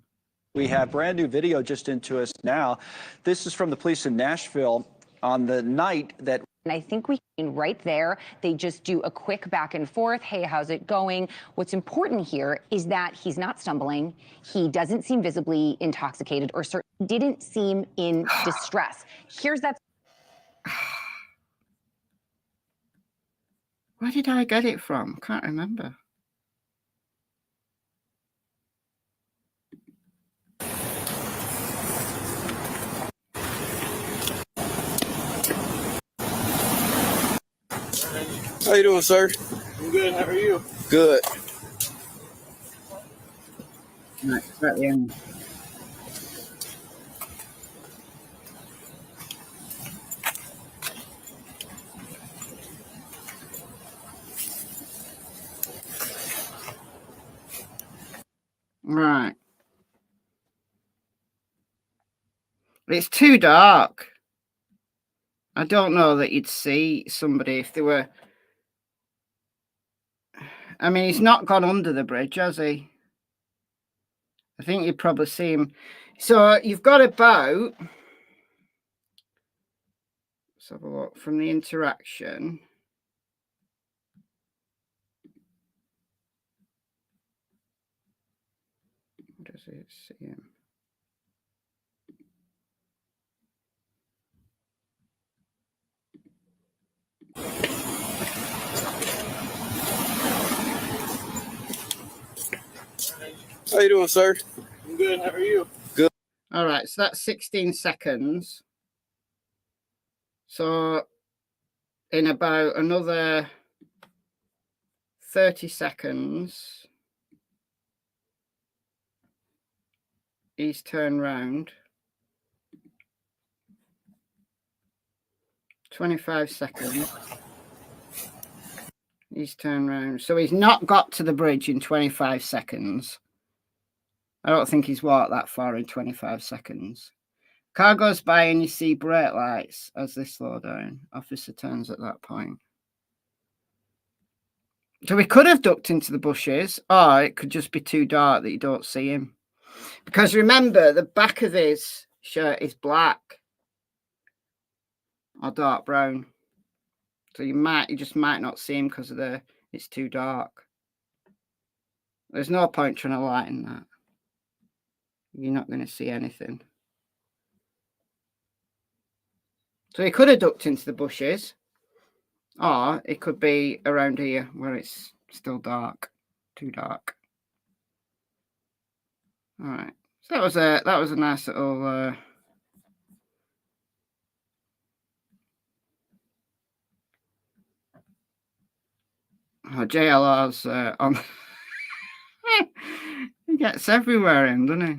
We have brand new video just into us now. This is from the police in Nashville on the night that. And I think we can right there. They just do a quick back and forth. Hey, how's it going? What's important here is that he's not stumbling. He doesn't seem visibly intoxicated or didn't seem in distress. Here's that. Where did I get it from? Can't remember. How you doing, sir? I'm good. How are you? Good. Right, at the end. Right. It's too dark. I don't know that you'd see somebody if they were. I mean, he's not gone under the bridge, has he? I think you'd probably see him. So you've got about. Let's have a look from the interaction. Does it see him? How you doing, sir? I'm good. How are you? Good. All right, so that's 16 seconds. So in about another 30 seconds, he's turned round. 25 seconds. He's turned round. So he's not got to the bridge in 25 seconds. I don't think he's walked that far in 25 seconds. Car goes by and you see brake lights as they slow down. Officer turns at that point. So we could have ducked into the bushes, or it could just be too dark that you don't see him. Because remember, the back of his shirt is black or dark brown. So you just might not see him because of it's too dark. There's no point trying to lighten that. You're not going to see anything. So he could have ducked into the bushes, or it could be around here where it's still dark, too dark. All right. So that was a nice little. JLR's on. He gets everywhere in, doesn't he?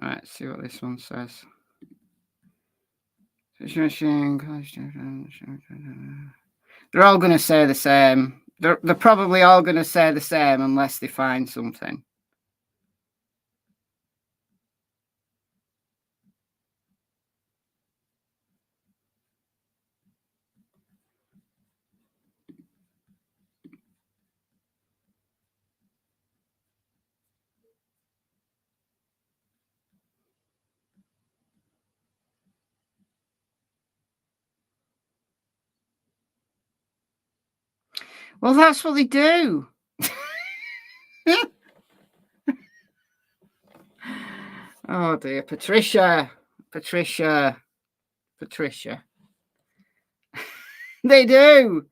All right, see what this one says. They're all going to say the same. They're probably all going to say the same unless they find something. Well, that's what they do. Oh dear, Patricia. They do.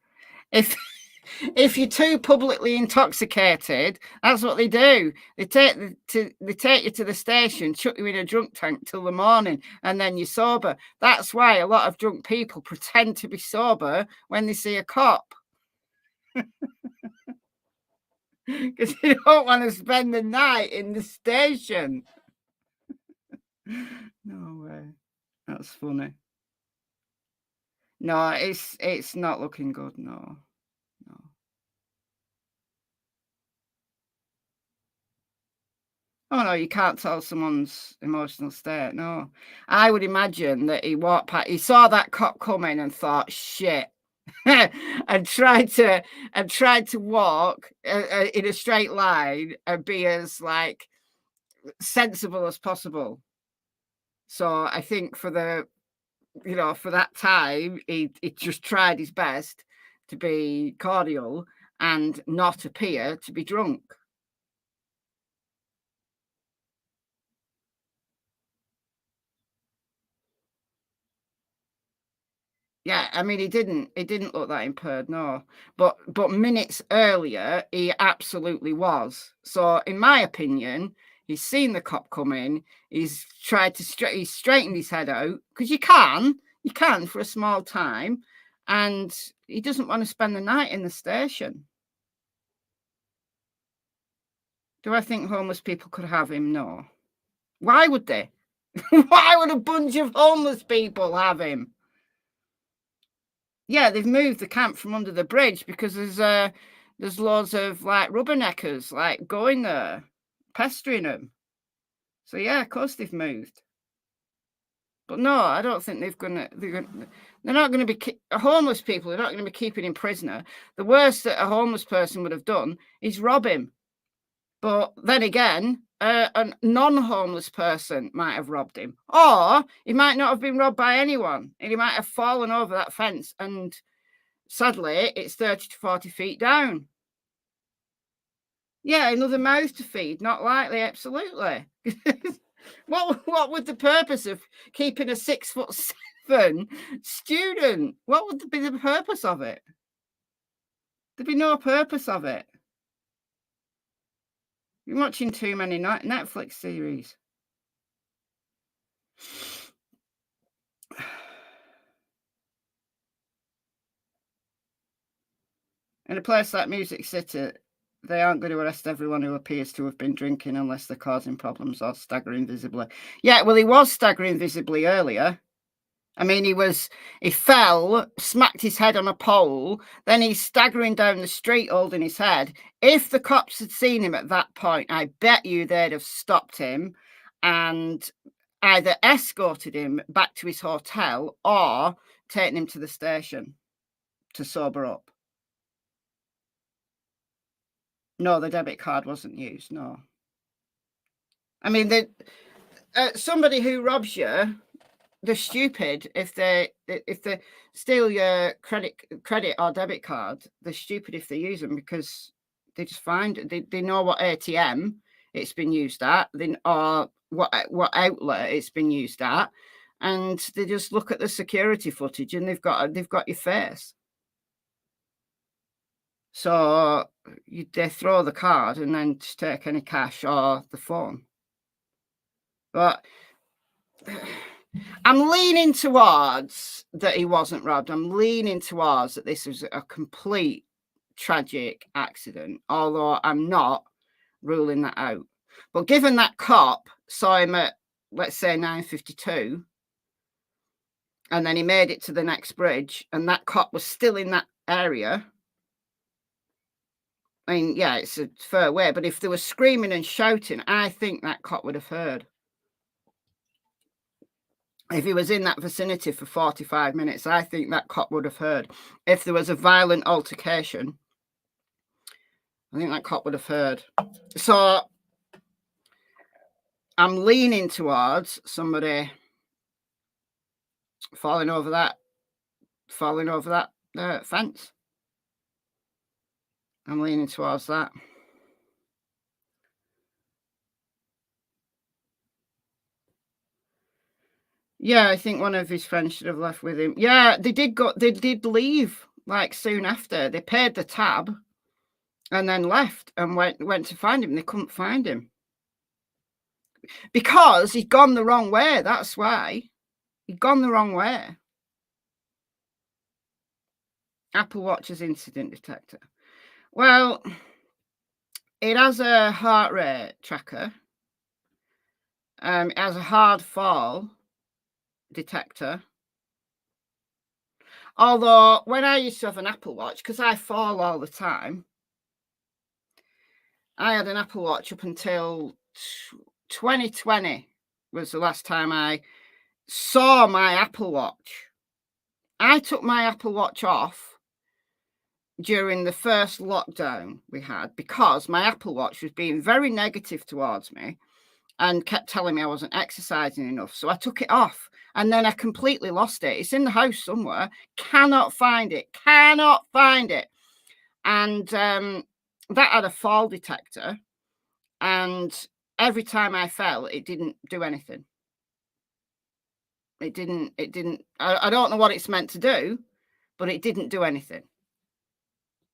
If you're too publicly intoxicated, that's what they do. They take you to the station, chuck you in a drunk tank till the morning, and then you're sober. That's why a lot of drunk people pretend to be sober when they see a cop. Because you don't want to spend the night in the station. No way. That's funny. No, it's not looking good. No. Oh no, you can't tell someone's emotional state. No, I would imagine that he walked past, he saw that cop coming and thought, "Shit," and tried to walk in a straight line and be as like sensible as possible. So I think for that time, he just tried his best to be cordial and not appear to be drunk. Yeah, I mean, he didn't look that impaired, no. But minutes earlier, he absolutely was. So, in my opinion, he's seen the cop coming. He's tried to he's straightened his head out because you can for a small time, and he doesn't want to spend the night in the station. Do I think homeless people could have him? No. Why would they? Why would a bunch of homeless people have him? Yeah, they've moved the camp from under the bridge because there's loads of like rubberneckers like going there, pestering them. So yeah, of course they've moved. But no, I don't think they're not going to be homeless people. They're not going to be keeping him prisoner. The worst that a homeless person would have done is rob him. But then again, a non-homeless person might have robbed him, or he might not have been robbed by anyone, and he might have fallen over that fence, and sadly, it's 30 to 40 feet down. Yeah, another mouth to feed, not likely, absolutely. What would the purpose of keeping a 6'7" student? What would be the purpose of it? There'd be no purpose of it. You're watching too many Netflix series. In a place like Music City, they aren't going to arrest everyone who appears to have been drinking unless they're causing problems or staggering visibly. Yeah, well, he was staggering visibly earlier. I mean, he fell, smacked his head on a pole, then he's staggering down the street holding his head. If the cops had seen him at that point, I bet you they'd have stopped him and either escorted him back to his hotel or taken him to the station to sober up. No, the debit card wasn't used, no. I mean, somebody who robs you, they're stupid if they steal your credit or debit card. They're stupid if they use them because they just they know what ATM it's been used at, or what outlet it's been used at, and they just look at the security footage and they've got your face. So they throw the card and then just take any cash or the phone. But I'm leaning towards that he wasn't robbed. I'm leaning towards that this was a complete tragic accident, although I'm not ruling that out. But given that cop saw him at, let's say, 9:52, and then he made it to the next bridge, and that cop was still in that area, I mean, yeah, it's a fair way, but if they were screaming and shouting, I think that cop would have heard. If he was in that vicinity for 45 minutes, I think that cop would have heard. If there was a violent altercation, I think that cop would have heard. So I'm leaning towards somebody falling over that fence. I'm leaning towards that. Yeah, I think one of his friends should have left with him. Yeah, they did leave like soon after. They paid the tab and then left and went to find him. They couldn't find him because he'd gone the wrong way. That's why. He'd gone the wrong way. Apple Watch's incident detector. Well, it has a heart rate tracker. It has a hard fall detector. Although, when I used to have an Apple Watch, because I fall all the time, I had an Apple Watch up until 2020 was the last time I saw my Apple Watch. I took my Apple Watch off during the first lockdown we had because my Apple Watch was being very negative towards me and kept telling me I wasn't exercising enough. So I took it off and then I completely lost it. It's in the house somewhere. Cannot find it. Cannot find it. And that had a fall detector. And every time I fell, it didn't do anything. It didn't. I don't know what it's meant to do, but it didn't do anything.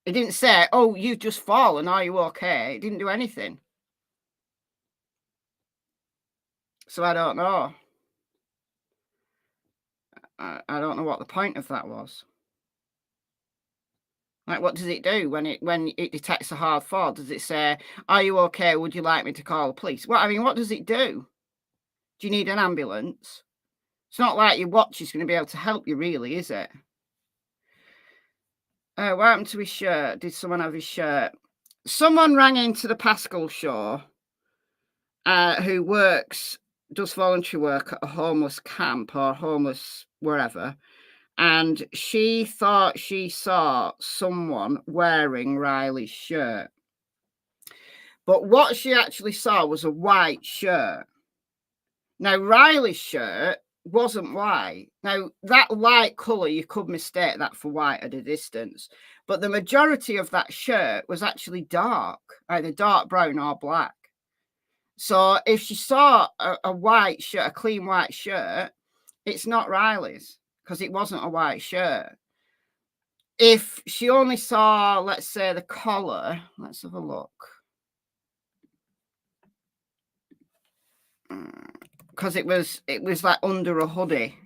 It didn't say, oh, you've just fallen. Are you okay? It didn't do anything. So I don't know. I don't know what the point of that was. Like, what does it do when it detects a hard fall? Does it say, are you okay? Would you like me to call the police? Well, I mean, what does it do? Do you need an ambulance? It's not like your watch is going to be able to help you, really, is it? What happened to his shirt? Did someone have his shirt? Someone rang into the Pascal show who does voluntary work at a homeless camp or homeless wherever. And she thought she saw someone wearing Riley's shirt. But what she actually saw was a white shirt. Now, Riley's shirt wasn't white. Now, that light colour, you could mistake that for white at a distance. But the majority of that shirt was actually dark, either dark brown or black. So if she saw a white shirt, a clean white shirt, it's not Riley's because it wasn't a white shirt. If she only saw, let's say, the collar, let's have a look. Because it was like under a hoodie.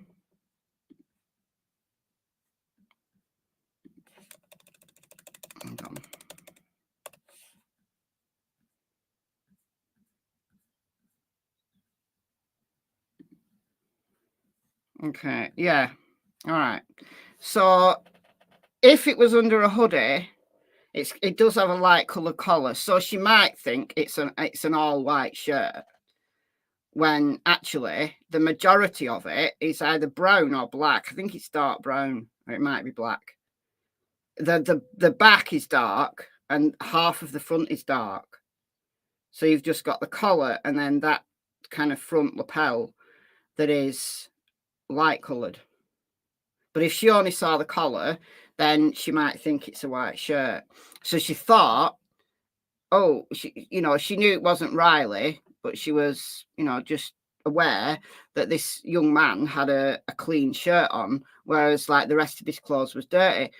Hold on. Okay, yeah. All right. So if it was under a hoodie, it does have a light colour collar. So she might think it's an all white shirt, when actually the majority of it is either brown or black. I think it's dark brown, or it might be black. The back is dark and half of the front is dark. So you've just got the collar and then that kind of front lapel that is light coloured. But if she only saw the collar, then she might think it's a white shirt. So she thought, oh, she knew it wasn't Riley, but she was, just aware that this young man had a clean shirt on, whereas like the rest of his clothes was dirty.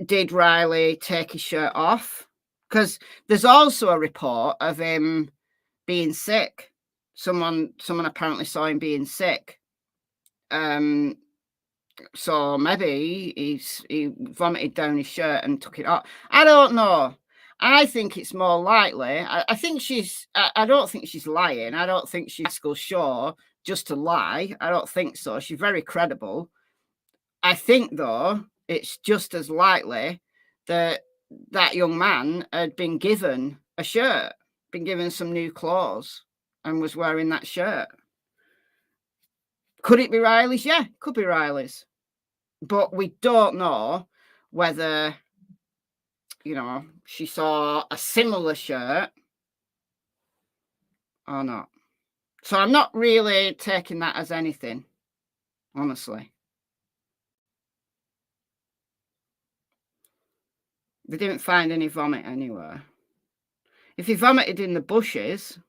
Did Riley take his shirt off? Because there's also a report of him being sick. Someone apparently saw him being sick. So maybe he vomited down his shirt and took it off. I don't know. I think it's more likely. I think I don't think she's lying. I don't think she's sure just to lie. I don't think so. She's very credible. I think, though, it's just as likely that young man had been given a shirt, been given some new clothes, and was wearing that shirt. Could it be Riley's? Yeah, could be Riley's. But we don't know whether, she saw a similar shirt or not. So I'm not really taking that as anything, honestly. They didn't find any vomit anywhere. If he vomited in the bushes,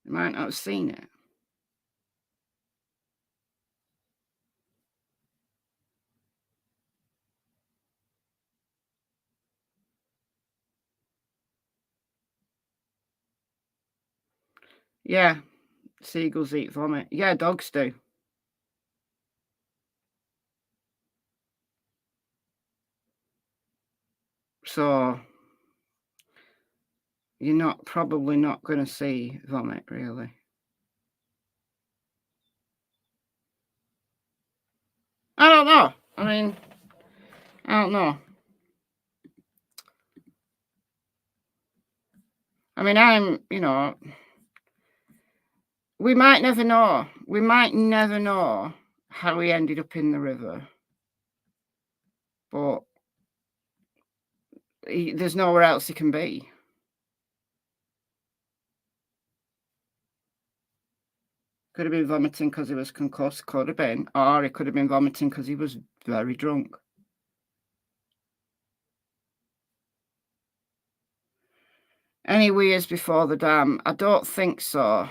they might not have seen it. Yeah, seagulls eat vomit. Yeah, dogs do. So you're probably not going to see vomit, really. I don't know. I mean, I don't know. I mean, we might never know. We might never know how he ended up in the river. But there's nowhere else he can be. Could have been vomiting because he was concussed, could have been. Or he could have been vomiting because he was very drunk. Any weirs before the dam? I don't think so.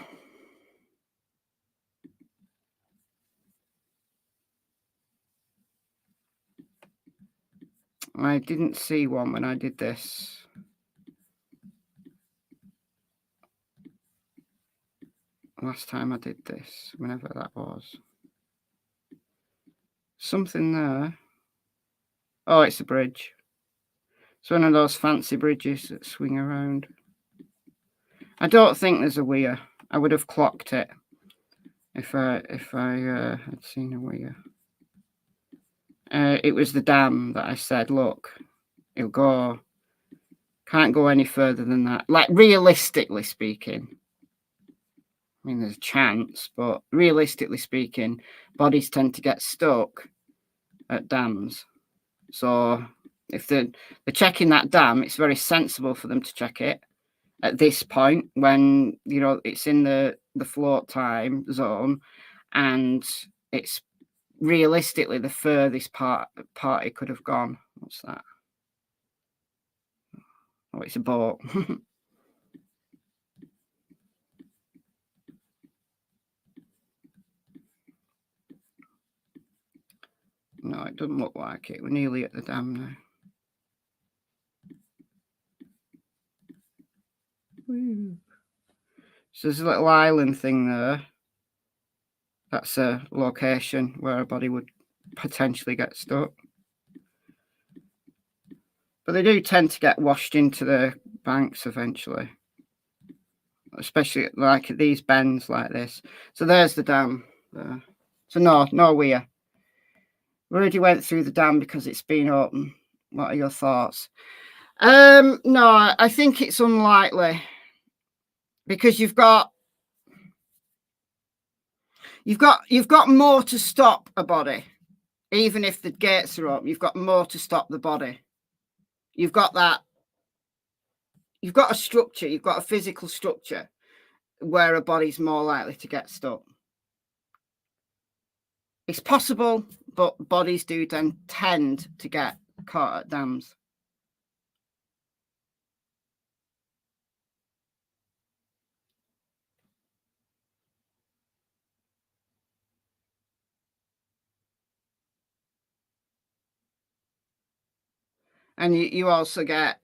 I didn't see one when I did this. Last time I did this, whenever that was. Something there. Oh, it's a bridge. It's one of those fancy bridges that swing around. I don't think there's a weir. I would have clocked it if I had seen a weir. It was the dam that I said, look, it'll go, can't go any further than that. Like, realistically speaking, I mean, there's a chance, but realistically speaking, bodies tend to get stuck at dams. So if they're checking that dam, it's very sensible for them to check it at this point when, it's in the float time zone, and it's realistically the furthest part it could have gone. What's that? Oh, it's a boat. No, it doesn't look like it. We're nearly at the dam now. So there's a little island thing there. That's a location where a body would potentially get stuck. But they do tend to get washed into the banks eventually. Especially like at these bends like this. So there's the dam there. So no weir. We already went through the dam because it's been open. What are your thoughts? No, I think it's unlikely. Because you've got more to stop a body. Even if the gates are open, you've got more to stop the body. You've got that. You've got a structure. You've got a physical structure where a body's more likely to get stuck. It's possible, but bodies do then tend to get caught at dams. And you also get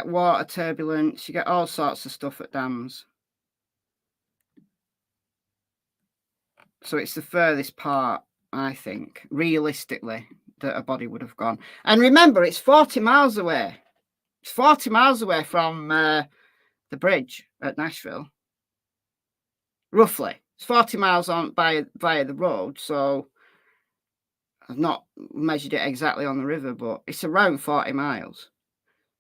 water turbulence, you get all sorts of stuff at dams. So it's the furthest part, I think, realistically, that a body would have gone. And remember, it's 40 miles away. It's 40 miles away from the bridge at Nashville. Roughly. It's 40 miles on via the road, so I've not measured it exactly on the river, but it's around 40 miles.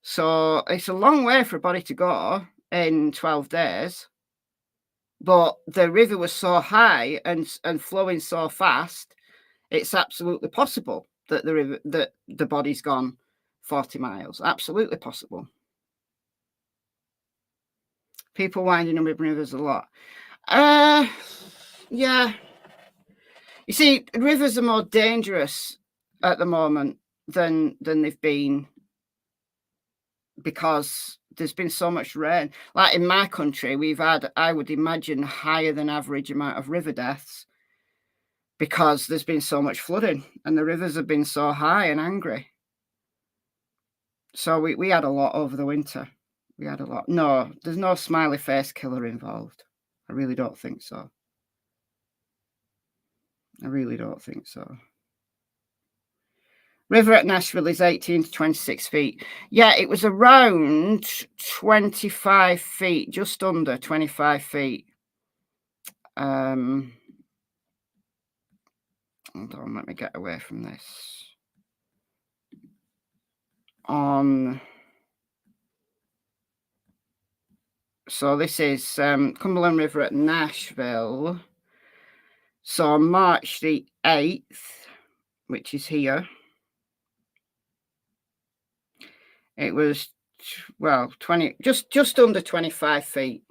So it's a long way for a body to go in 12 days. But the river was so high and flowing so fast, it's absolutely possible that the body's gone 40 miles. Absolutely possible. People winding up in rivers a lot. Yeah. You see, rivers are more dangerous at the moment than they've been because there's been so much rain. Like in my country, we've had, I would imagine, higher than average amount of river deaths because there's been so much flooding and the rivers have been so high and angry. So we had a lot over the winter. We had a lot. No, there's no smiley face killer involved. I really don't think so. I really don't think so. River at Nashville is 18 to 26 feet. Yeah, it was around 25 feet, just under 25 feet. Hold on, let me get away from this. So this is Cumberland River at Nashville. So on March the 8th, which is here, it was, well, just under 25 feet.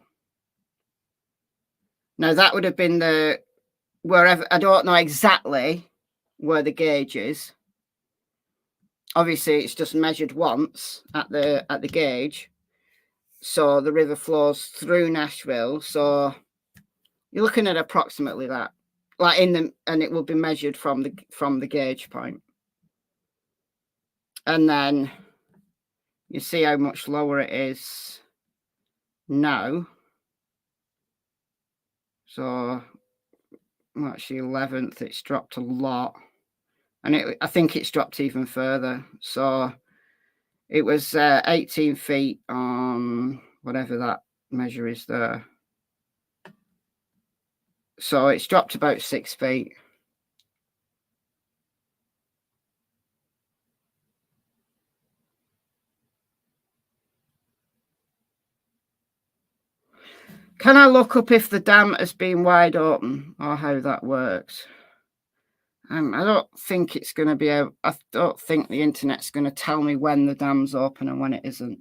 Now that would have been wherever, I don't know exactly where the gauge is. Obviously, it's just measured once at the gauge. So the river flows through Nashville. So you're looking at approximately that, like and it will be measured from the gauge point. And then you see how much lower it is now. So March the 11th, it's dropped a lot. And I think it's dropped even further. So it was 18 feet on whatever that measure is there. So it's dropped about 6 feet. Can I look up if the dam has been wide open or how that works? I don't think it's going to be I don't think the internet's going to tell me when the dam's open and when it isn't.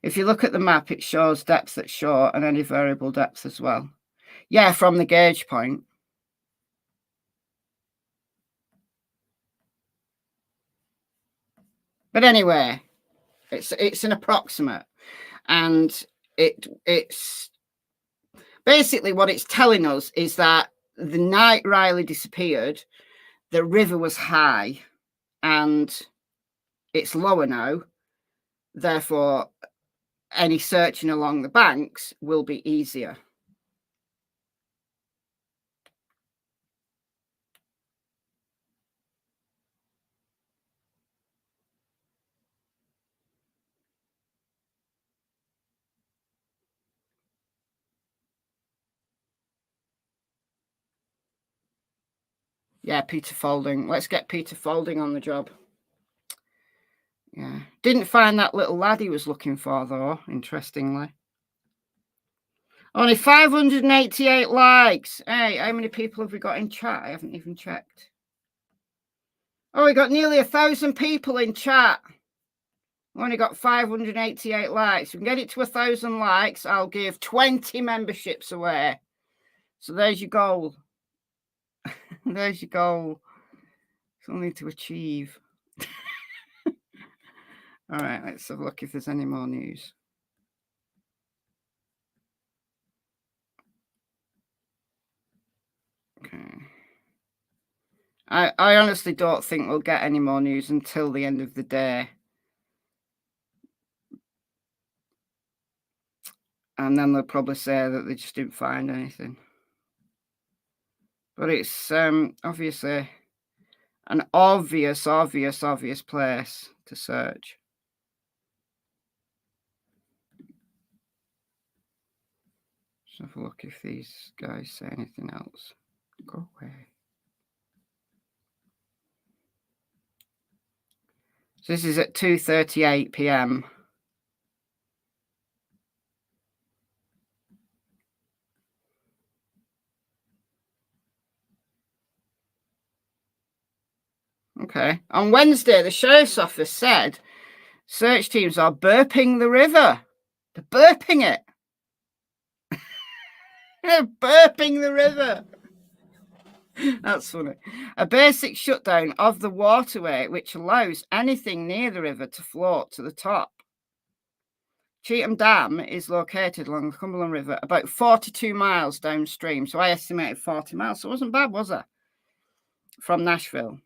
If you look at the map, it shows depth at shore and any variable depth as well. Yeah, from the gauge point. But anyway, it's an approximate, and it's basically what it's telling us is that the night Riley disappeared, the river was high and it's lower now. Therefore, any searching along the banks will be easier. Yeah, Peter Folding. Let's get Peter Folding on the job. Yeah. Didn't find that little lad he was looking for, though, interestingly. Only 588 likes. Hey, how many people have we got in chat? I haven't even checked. Oh, we got nearly 1,000 people in chat. We only got 588 likes. If we can get it to 1,000 likes, I'll give 20 memberships away. So there's your goal. There's your goal. Something to achieve. All right, let's have a look if there's any more news. Okay. I honestly don't think we'll get any more news until the end of the day. And then they'll probably say that they just didn't find anything. But it's obviously an obvious place to search. Let's have a look if these guys say anything else. Go away. So this is at 2:38 p.m. Okay. On Wednesday, the Sheriff's Office said search teams are burping the river. They're burping it. They're burping the river. That's funny. A basic shutdown of the waterway, which allows anything near the river to float to the top. Cheatham Dam is located along the Cumberland River, about 42 miles downstream. So I estimated 40 miles. So it wasn't bad, was it? From Nashville.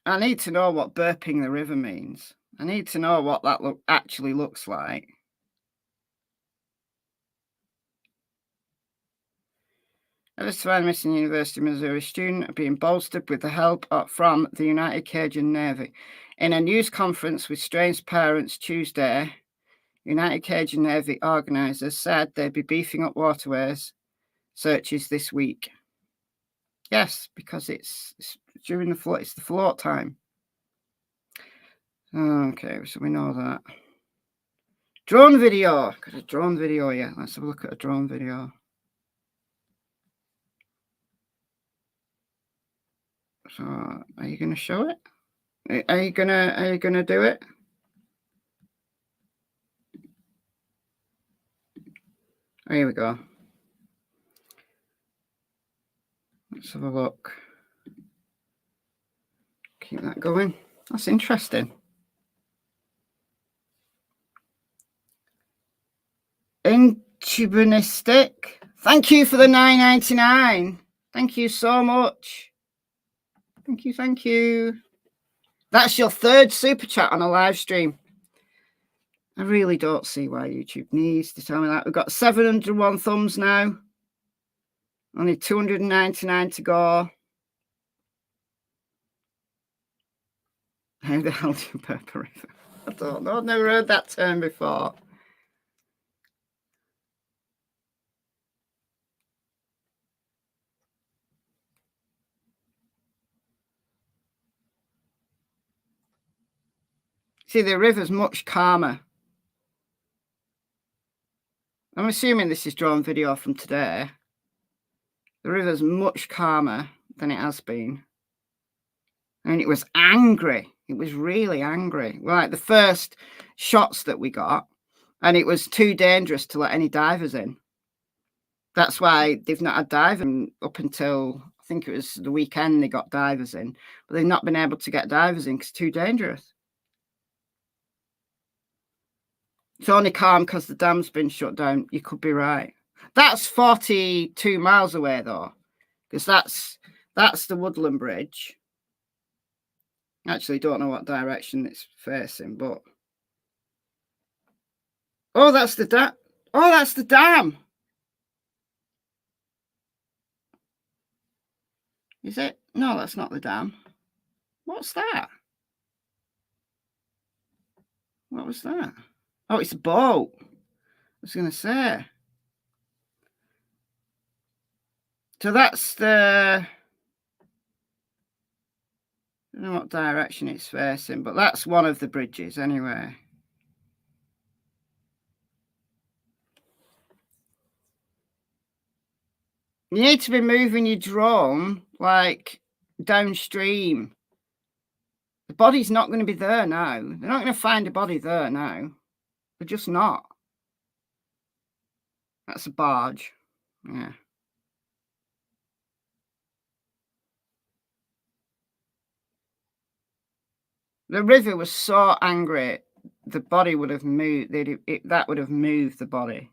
I need to know what burping the river means. I need to know what that actually looks like. Efforts to find a missing University of Missouri student are being bolstered with the help from the United Cajun Navy. In a news conference with strange parents Tuesday, United Cajun Navy organisers said they'd be beefing up waterways searches this week. Yes, because it's during the float. It's the float time. Okay, so we know that. Drone video. Got a drone video, yeah. Let's have a look at a drone video. So, are you going to show it? Are you gonna do it? Oh, here we go. Let's have a look. Keep that going. That's interesting. Intubanistic. Thank you for the $9.99. Thank you so much. Thank you. That's your third super chat on a live stream. I really don't see why YouTube needs to tell me that. We've got 701 thumbs now. Only 299 to go. How the hell do you purple river? I don't know. I've never heard that term before. See, the river's much calmer. I'm assuming this is drone video from today. The river's much calmer than it has been. I mean, it was angry. It was really angry. Like the first shots that we got, and it was too dangerous to let any divers in. That's why they've not had diving up until, I think it was the weekend they got divers in. But they've not been able to get divers in because it's too dangerous. It's only calm because the dam's been shut down. You could be right. That's 42 miles away, though, because that's the Woodland Bridge. Actually, don't know what direction it's facing, but oh, that's the dam. Oh, that's the dam. Is it? No, that's not the dam. What's that? What was that? Oh, it's a boat. I was going to say. So that's the... I don't know what direction it's facing, but that's one of the bridges anyway. You need to be moving your drone like downstream. The body's not going to be there now. They're not going to find a body there now. They're just not. That's a barge. Yeah. The river was so angry, the body would have moved. That would have moved the body.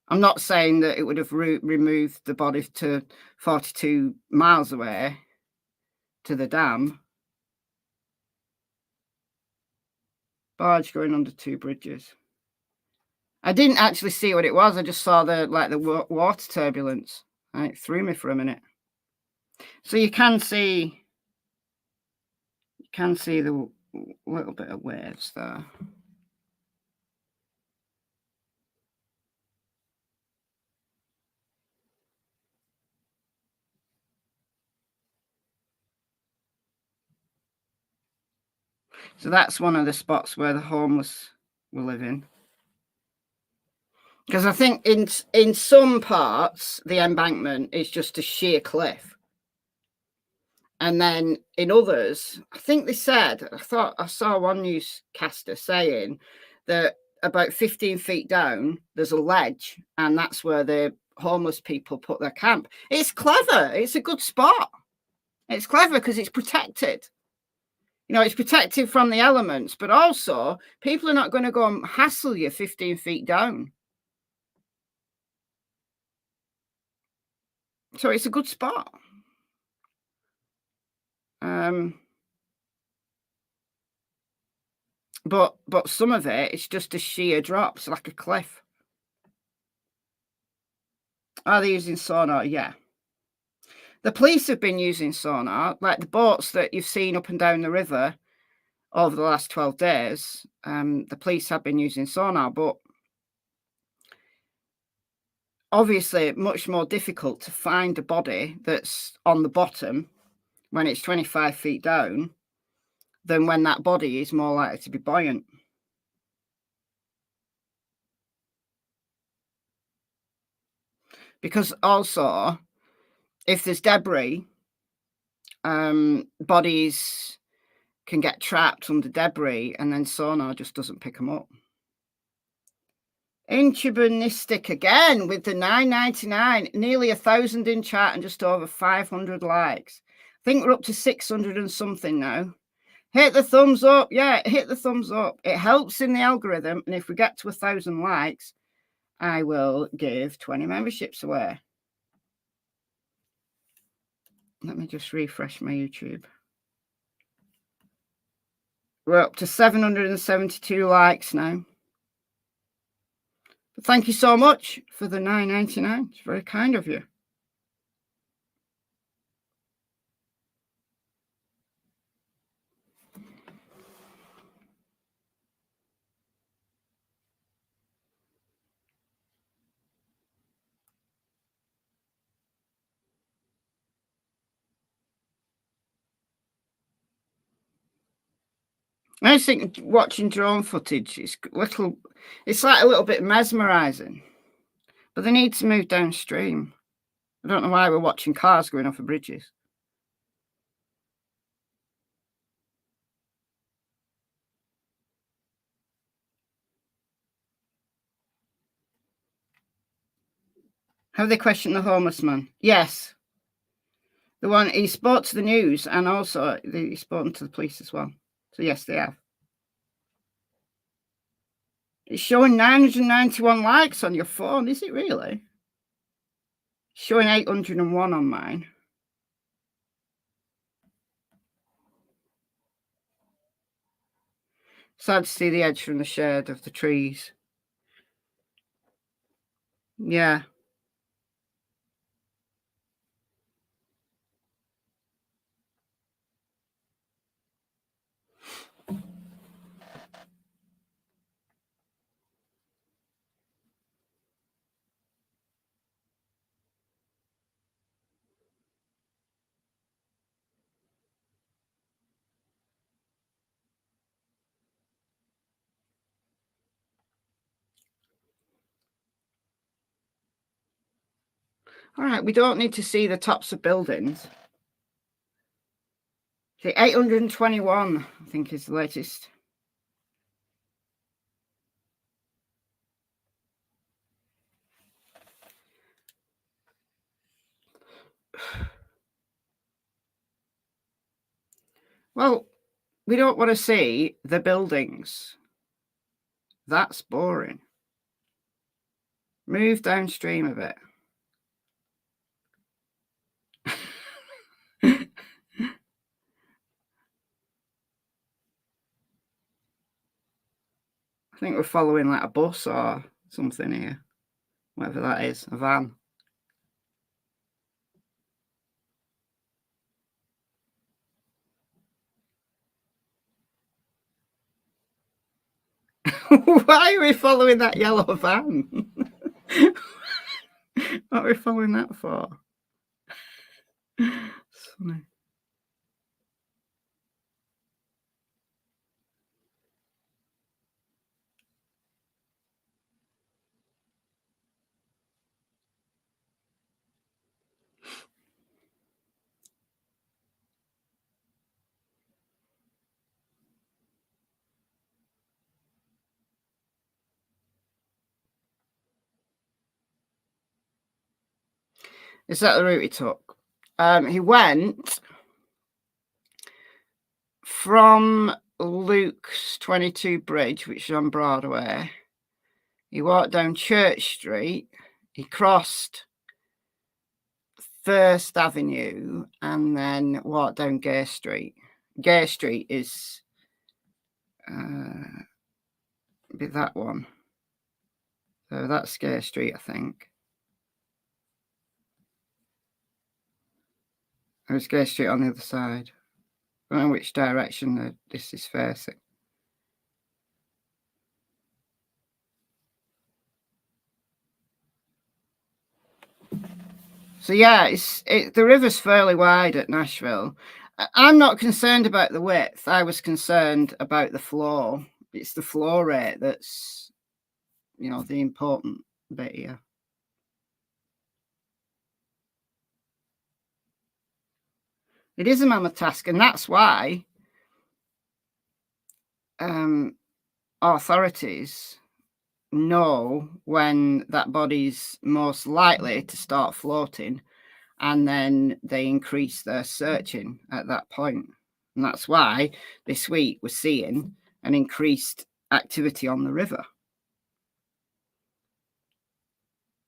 I'm not saying that it would have removed the body to 42 miles away to the dam. Barge going under two bridges. I didn't actually see what it was. I just saw the water turbulence. And it threw me for a minute. So you can see the little bit of waves there. So that's one of the spots where the homeless were living. Because I think in some parts, the embankment is just a sheer cliff. And then in others, I think they said, I saw one newscaster saying that about 15 feet down, there's a ledge, and that's where the homeless people put their camp. It's clever. It's a good spot. It's clever because it's protected. You know, it's protected from the elements, but also people are not going to go and hassle you 15 feet down. So it's a good spot. But some of it, it's just a sheer drop. It's like a cliff. Are they using sonar? Yeah. The police have been using sonar, like the boats that you've seen up and down the river over the last 12 days. The police have been using sonar, but obviously much more difficult to find a body that's on the bottom when it's 25 feet down than when that body is more likely to be buoyant. Because also, if there's debris, bodies can get trapped under debris and then sonar just doesn't pick them up. Intubanistic again with the $9.99, nearly 1,000 in chat and just over 500 likes. I think we're up to 600 and something now. Hit the thumbs up. Yeah, hit the thumbs up. It helps in the algorithm. And if we get to 1,000 likes, I will give 20 memberships away. Let me just refresh my YouTube. We're up to 772 likes now. But thank you so much for the $9.99. It's very kind of you. I just think watching drone footage is it's like a little bit mesmerizing, but they need to move downstream. I don't know why we're watching cars going off of bridges. Have they questioned the homeless man? Yes. The one, he spoke to the news and also he's spoken to the police as well. So yes, they have. It's showing 991 likes on your phone. Is it really? It's showing 801 on mine. Sad to see the edge from the shade of the trees. Yeah. All right, we don't need to see the tops of buildings. The 821, I think, is the latest. Well, we don't want to see the buildings. That's boring. Move downstream a bit. I think we're following like a bus or something here. Whatever that is, a van. Why are we following that yellow van? What are we following that for? Funny. Is that the route he took? He went from Luke's 22 Bridge, which is on Broadway. He walked down Church Street. He crossed First Avenue and then walked down Gay Street. Gay Street is be that one. So that's Scare Street, I think. Or Scare Street on the other side. I don't know which direction this is facing. So yeah, the river's fairly wide at Nashville. I'm not concerned about the width. I was concerned about the flow. It's the flow rate that's, you know, the important bit here. It is a mammoth task, and that's why authorities know when that body's most likely to start floating, and then they increase their searching at that point. And that's why this week we're seeing an increased activity on the river,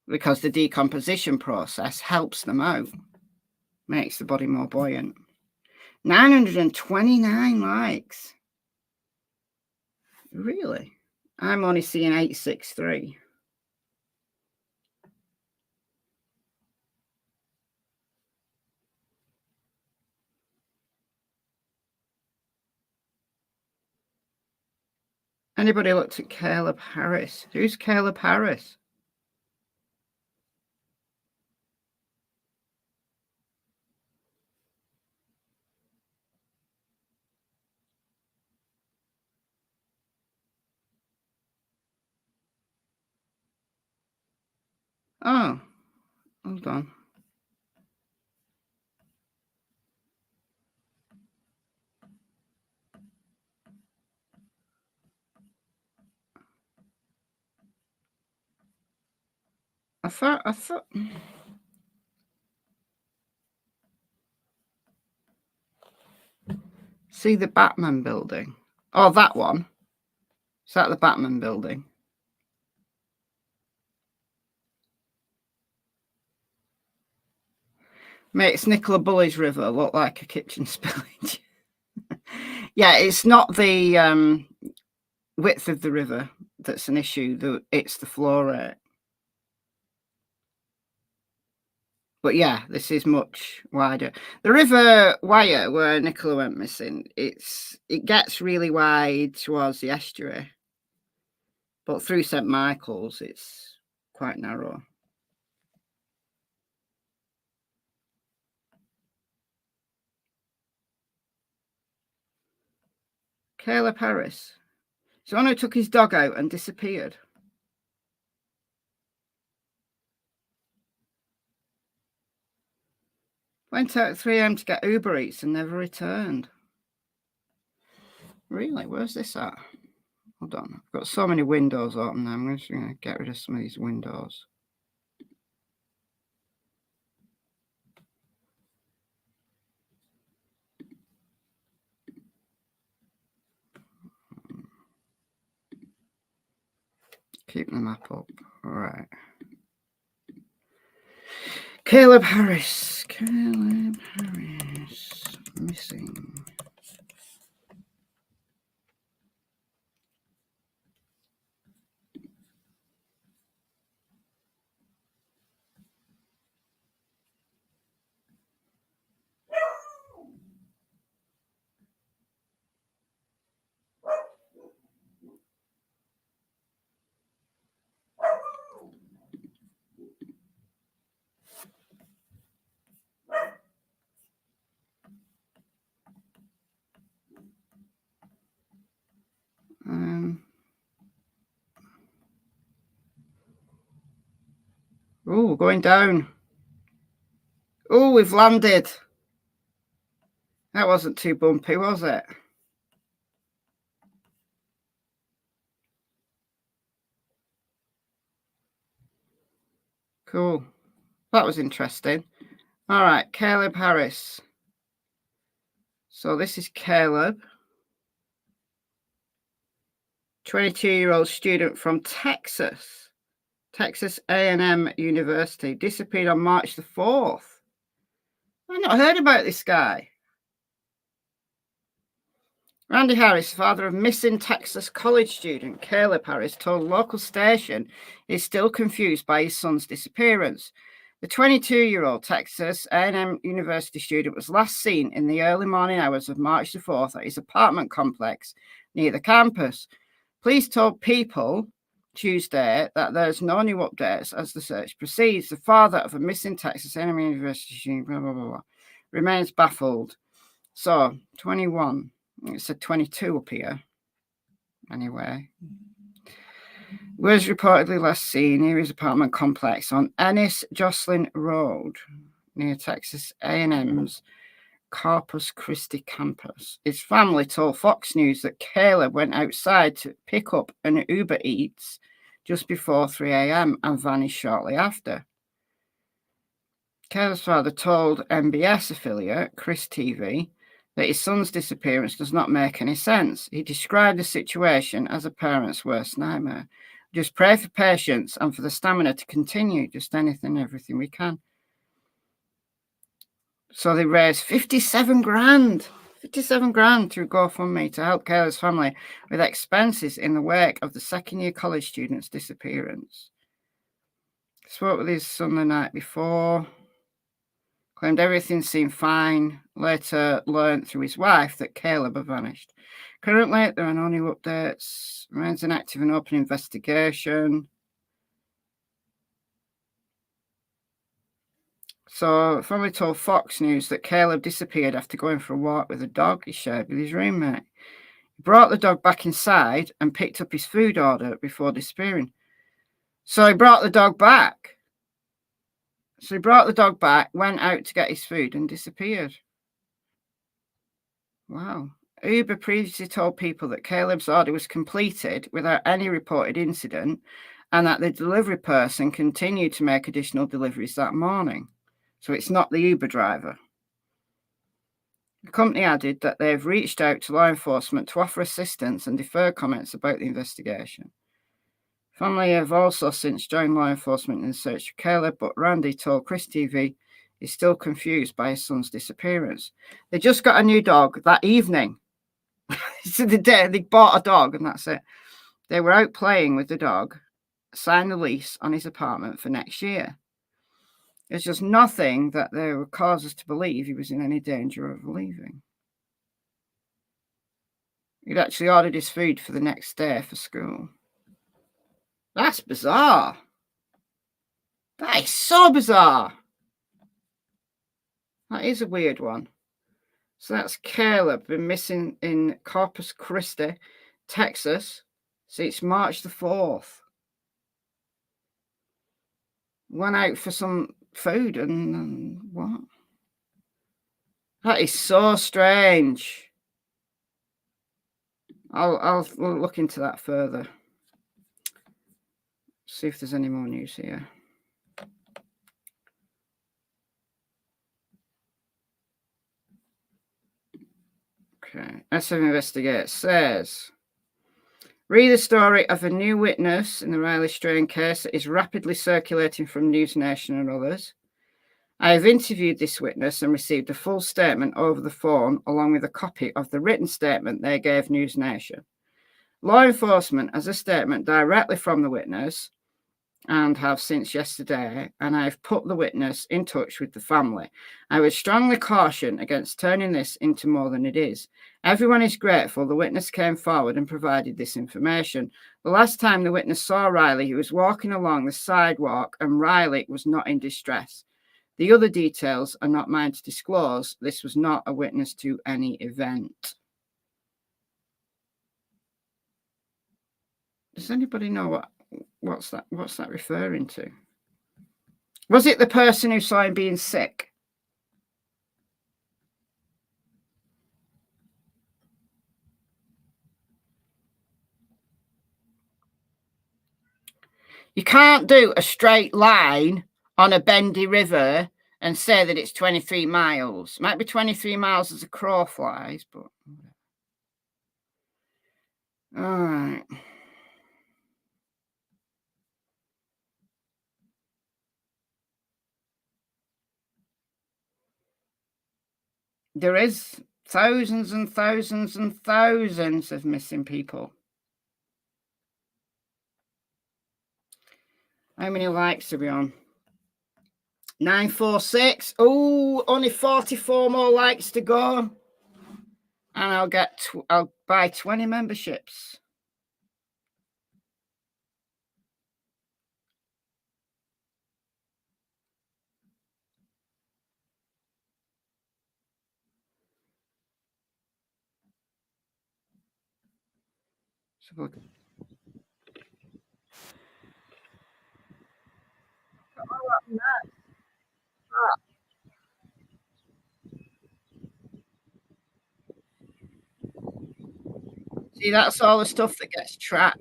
because the decomposition process helps them out, makes the body more buoyant. 929 likes. Really? I'm only seeing 863. Anybody looked at Caleb Harris? Who's Caleb Harris? Oh, hold on. I thought. See the Batman building? Oh, that one. Is that the Batman building? Makes Nicola Bully's river look like a kitchen spillage. Yeah, it's not the width of the river that's an issue. It's the flow rate. But yeah, this is much wider. The River Wyre, where Nicola went missing, it gets really wide towards the estuary. But through St. Michael's, it's quite narrow. Caleb Harris. Someone who took his dog out and disappeared. Went out at 3 AM to get Uber Eats and never returned. Really? Where's this at? Hold on. I've got so many windows open now. I'm just going to get rid of some of these windows. Keep the map up. All right. Caleb Harris. Caleb Harris. Missing. Oh, going down. Oh, we've landed. That wasn't too bumpy, was it? Cool. That was interesting. All right, Caleb Harris. So this is Caleb. 22-year-old student from Texas A&M University, disappeared on March the 4th. I've not heard about this guy. Randy Harris, father of missing Texas college student Caleb Harris, told local station he's still confused by his son's disappearance. The 22-year-old Texas A&M University student was last seen in the early morning hours of March the 4th at his apartment complex near the campus. Police told People Tuesday that there's no new updates as the search proceeds. The father of a missing Texas A&M University student, blah, blah, blah, blah, remains baffled. So, 21. It said 22 up here. Anyway. Was reportedly last seen near his apartment complex on Ennis Jocelyn Road near Texas A&M's Corpus Christi campus. His family told Fox News that Caleb went outside to pick up an Uber Eats just before 3 a.m. and vanished shortly after. Caleb's father told MBS affiliate Chris TV that his son's disappearance does not make any sense. He described the situation as a parent's worst nightmare. Just pray for patience and for the stamina to continue. Just anything, everything we can. So they raised 57 grand. 57 grand through GoFundMe to help Caleb's family with expenses in the wake of the second-year college student's disappearance. Spoke with his son the night before. Claimed everything seemed fine. Later learned through his wife that Caleb had vanished. Currently, there are no new updates. Remains an active and open investigation. So, family told Fox News that Caleb disappeared after going for a walk with a dog he shared with his roommate. He brought the dog back inside and picked up his food order before disappearing. So he brought the dog back. Went out to get his food and disappeared. Wow. Uber previously told People that Caleb's order was completed without any reported incident and that the delivery person continued to make additional deliveries that morning. So it's not the Uber driver. The company added that they have reached out to law enforcement to offer assistance and defer comments about the investigation. Family have also since joined law enforcement in the search for Caleb, but Randy told Chris TV he's still confused by his son's disappearance. They just got a new dog that evening. So they bought a dog and that's it. They were out playing with the dog, signed the lease on his apartment for next year. There's just nothing that there would cause us to believe he was in any danger of leaving. He'd actually ordered his food for the next day for school. That's bizarre. That is so bizarre. That is a weird one. So that's Caleb, been missing in Corpus Christi, Texas, since March the 4th. Went out for some food and what? That is so strange. I'll look into that further. See if there's any more news here. Okay. SF Investigate says, read the story of a new witness in the Riley Strain case that is rapidly circulating from News Nation and others. I have interviewed this witness and received a full statement over the phone, along with a copy of the written statement they gave News Nation. Law enforcement has a statement directly from the witness and have since yesterday, and I have put the witness in touch with the family. I would strongly caution against turning this into more than it is. Everyone is grateful the witness came forward and provided this information. The last time the witness saw Riley, he was walking along the sidewalk and Riley was not in distress. The other details are not mine to disclose. This was not a witness to any event. Does anybody know what's that referring to? Was it the person who saw him being sick? You can't do a straight line on a bendy river and say that it's 23 miles. Might be 23 miles as a crow flies, but all right. There is thousands and thousands and thousands of missing people. How many likes are we on? 946. Oh, only 44 more likes to go, and I'll buy 20 memberships. So see, that's all the stuff that gets tracked.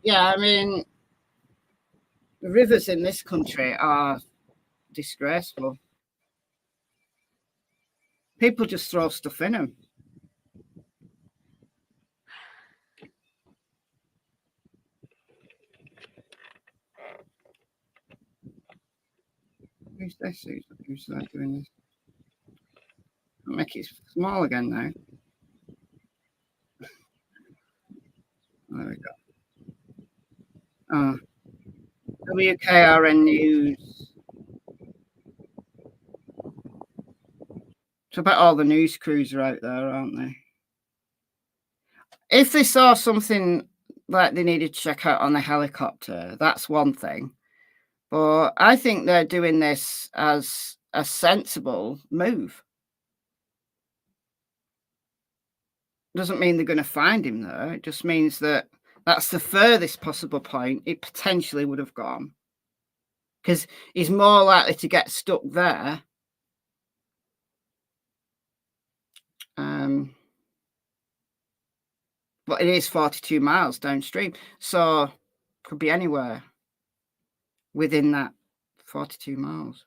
Yeah, I mean, the rivers in this country are disgraceful. People just throw stuff in them. Who's this? Who's that doing this? I'll make it small again now. There we go. Oh. WKRN News. So about all the news crews are out there, aren't they? If they saw something like they needed to check out on the helicopter, that's one thing. But I think they're doing this as a sensible move. Doesn't mean they're going to find him there. It just means that that's the furthest possible point it potentially would have gone. Because he's more likely to get stuck there. But it is 42 miles downstream. So could be anywhere within that 42 miles.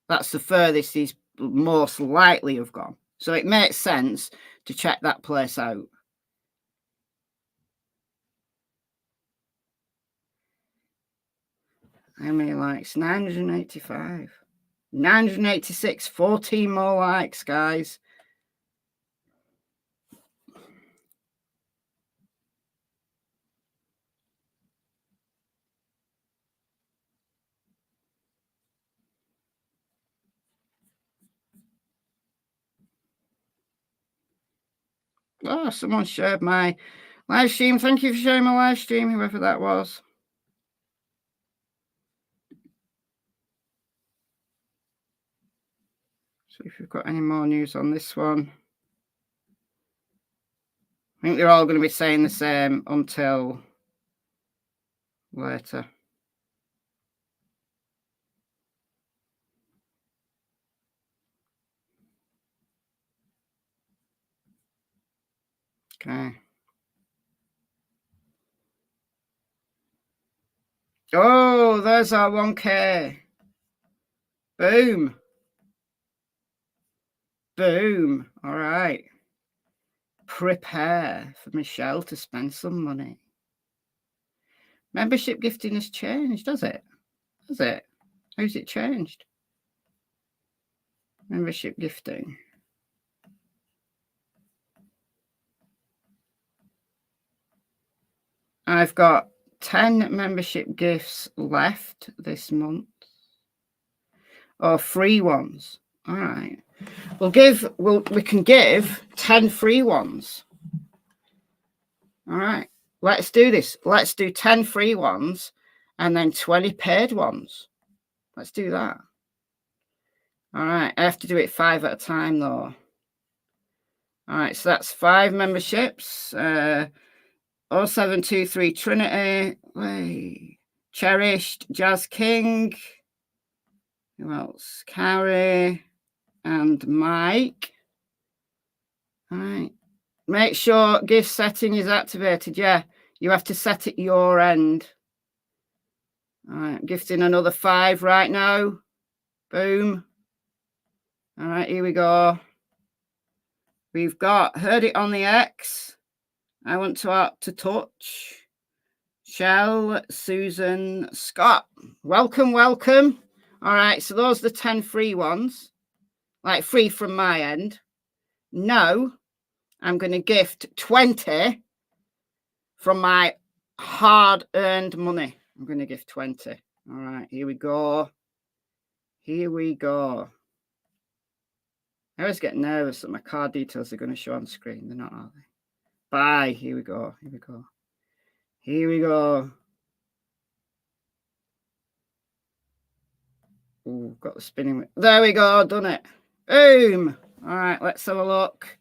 That's the furthest he's most likely have gone. So it makes sense to check that place out. How many likes? 985. 986. 14 more likes, guys. Oh, someone shared my live stream. Thank you for sharing my live stream, whoever that was. So if you've got any more news on this one. I think they're all going to be saying the same until later. Okay. Oh, there's our 1K. Boom. Boom. All right. Prepare for Michelle to spend some money. Membership gifting has changed, does it? Has it? How's it changed? Membership gifting. I've got 10 membership gifts left this month. Or free ones. All right. We can give 10 free ones. All right. Let's do this. Let's do 10 free ones and then 20 paid ones. Let's do that. All right. I have to do it 5 at a time, though. All right. So that's 5 memberships. 0723 Trinity. Wait. Cherished. Jazz King. Who else? Carrie. And Mike. All right. Make sure gift setting is activated. Yeah, you have to set it your end. All right, gifting another 5 right now. Boom. All right, here we go. We've got Heard It on the X. I Want to Touch. Shell, Susan, Scott. Welcome, welcome. All right, so those are the 10 free ones. Like free from my end. No, I'm going to gift 20 from my hard-earned money. I'm going to gift 20. All right, here we go. Here we go. I always get nervous that my card details are going to show on screen. They're not, are they? Bye. Here we go. Here we go. Here we go. Ooh, got the spinning. There we go. Done it. Boom. All right, let's have a look.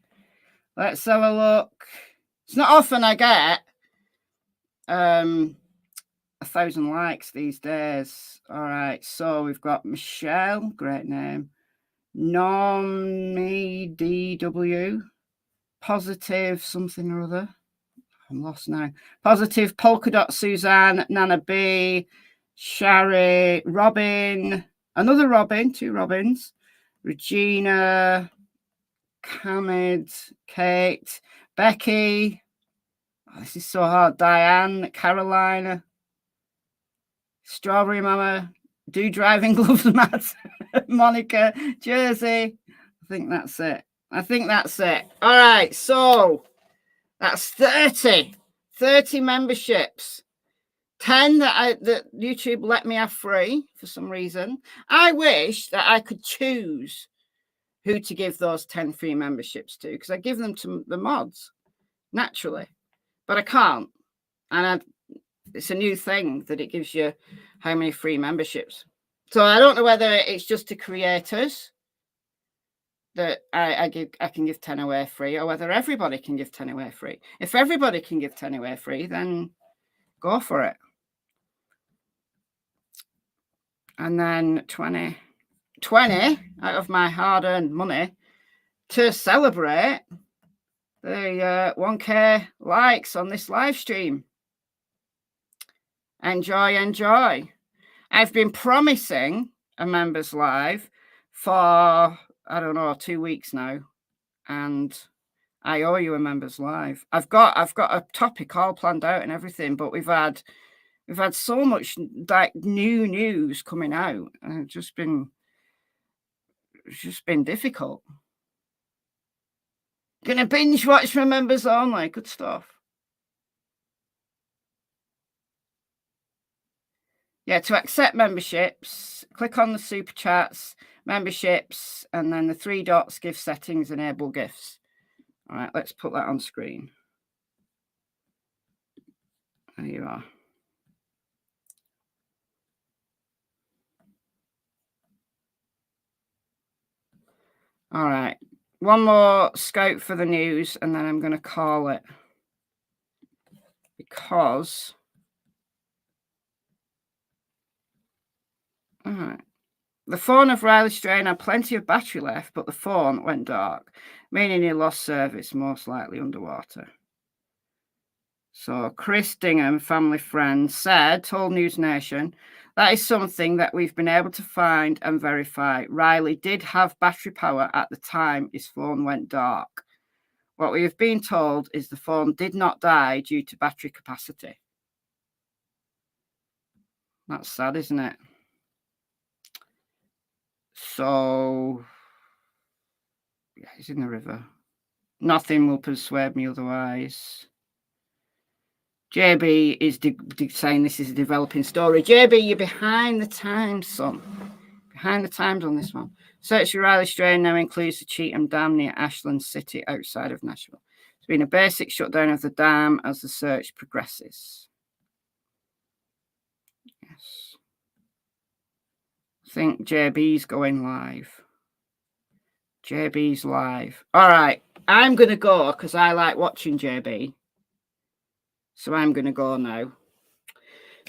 Let's have a look. It's not often I get 1,000 likes these days. All right, so we've got Michelle, great name. Nomi DW, positive something or other. I'm lost now. Positive Polka Dot Suzanne, Nana B, Shari, Robin, another Robin, 2 Robins, Regina, Hamid, Kate, Becky. Oh, this is so hard. Diane, Carolina, Strawberry Mama, Do Driving Gloves Matt, Monica, Jersey. I think that's it. I think that's it. All right, so that's 30 memberships. 10 that YouTube let me have free for some reason. I wish that I could choose who to give those 10 free memberships to, because I give them to the mods naturally, but I can't. And it's a new thing that it gives you how many free memberships. So I don't know whether it's just to creators that I can give 10 away free, or whether everybody can give 10 away free. If everybody can give 10 away free, then go for it. And then 20 out of my hard-earned money to celebrate the 1K likes on this live stream. Enjoy, enjoy. I've been promising a members live for, I don't know, 2 weeks now, and I owe you a members live. I've got a topic all planned out and everything, but we've had so much like new news coming out, and it's just been difficult. Gonna binge watch for members only. Good stuff. Yeah, to accept memberships, click on the super chats, memberships, and then the 3 dots, gift settings, enable gifts. All right, let's put that on screen. There you are. All right, one more scout for the news, and then I'm going to call it, because all right, the phone of Riley Strain had plenty of battery left, but the phone went dark, meaning he lost service, most likely underwater. So Chris Dingham, family friend, told News Nation, that is something that we've been able to find and verify. Riley did have battery power at the time his phone went dark. What we have been told is the phone did not die due to battery capacity. That's sad, isn't it? So, yeah, he's in the river. Nothing will persuade me otherwise. JB is saying this is a developing story. JB, you're behind the times, son. Behind the times on this one. Search for Riley Strain now includes the Cheatham Dam near Ashland City outside of Nashville. There's been a basic shutdown of the dam as the search progresses. Yes. I think JB's going live. JB's live. All right. I'm going to go because I like watching JB. So I'm going to go now.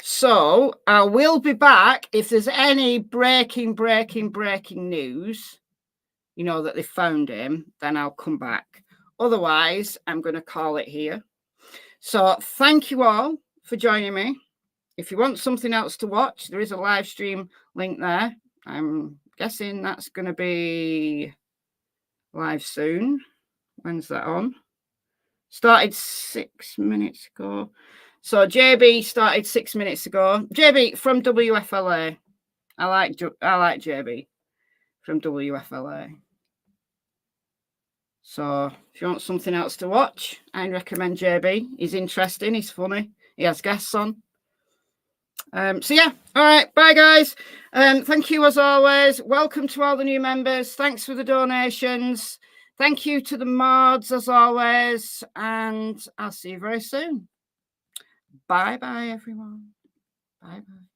So I will be back if there's any breaking news, you know, that they found him, then I'll come back. Otherwise, I'm going to call it here. So thank you all for joining me. if you want something else to watch, there is a live stream link there. I'm guessing that's going to be live soon. When's that on? Started 6 minutes ago. So JB started 6 minutes ago. JB from WFLA. I like JB from WFLA. So if you want something else to watch, I recommend JB. He's interesting. He's funny. He has guests on. So yeah, all right, bye guys. Thank you as always. Welcome to all the new members. Thanks for the donations. Thank you to the mods as always, and I'll see you very soon. Bye bye everyone. Bye bye.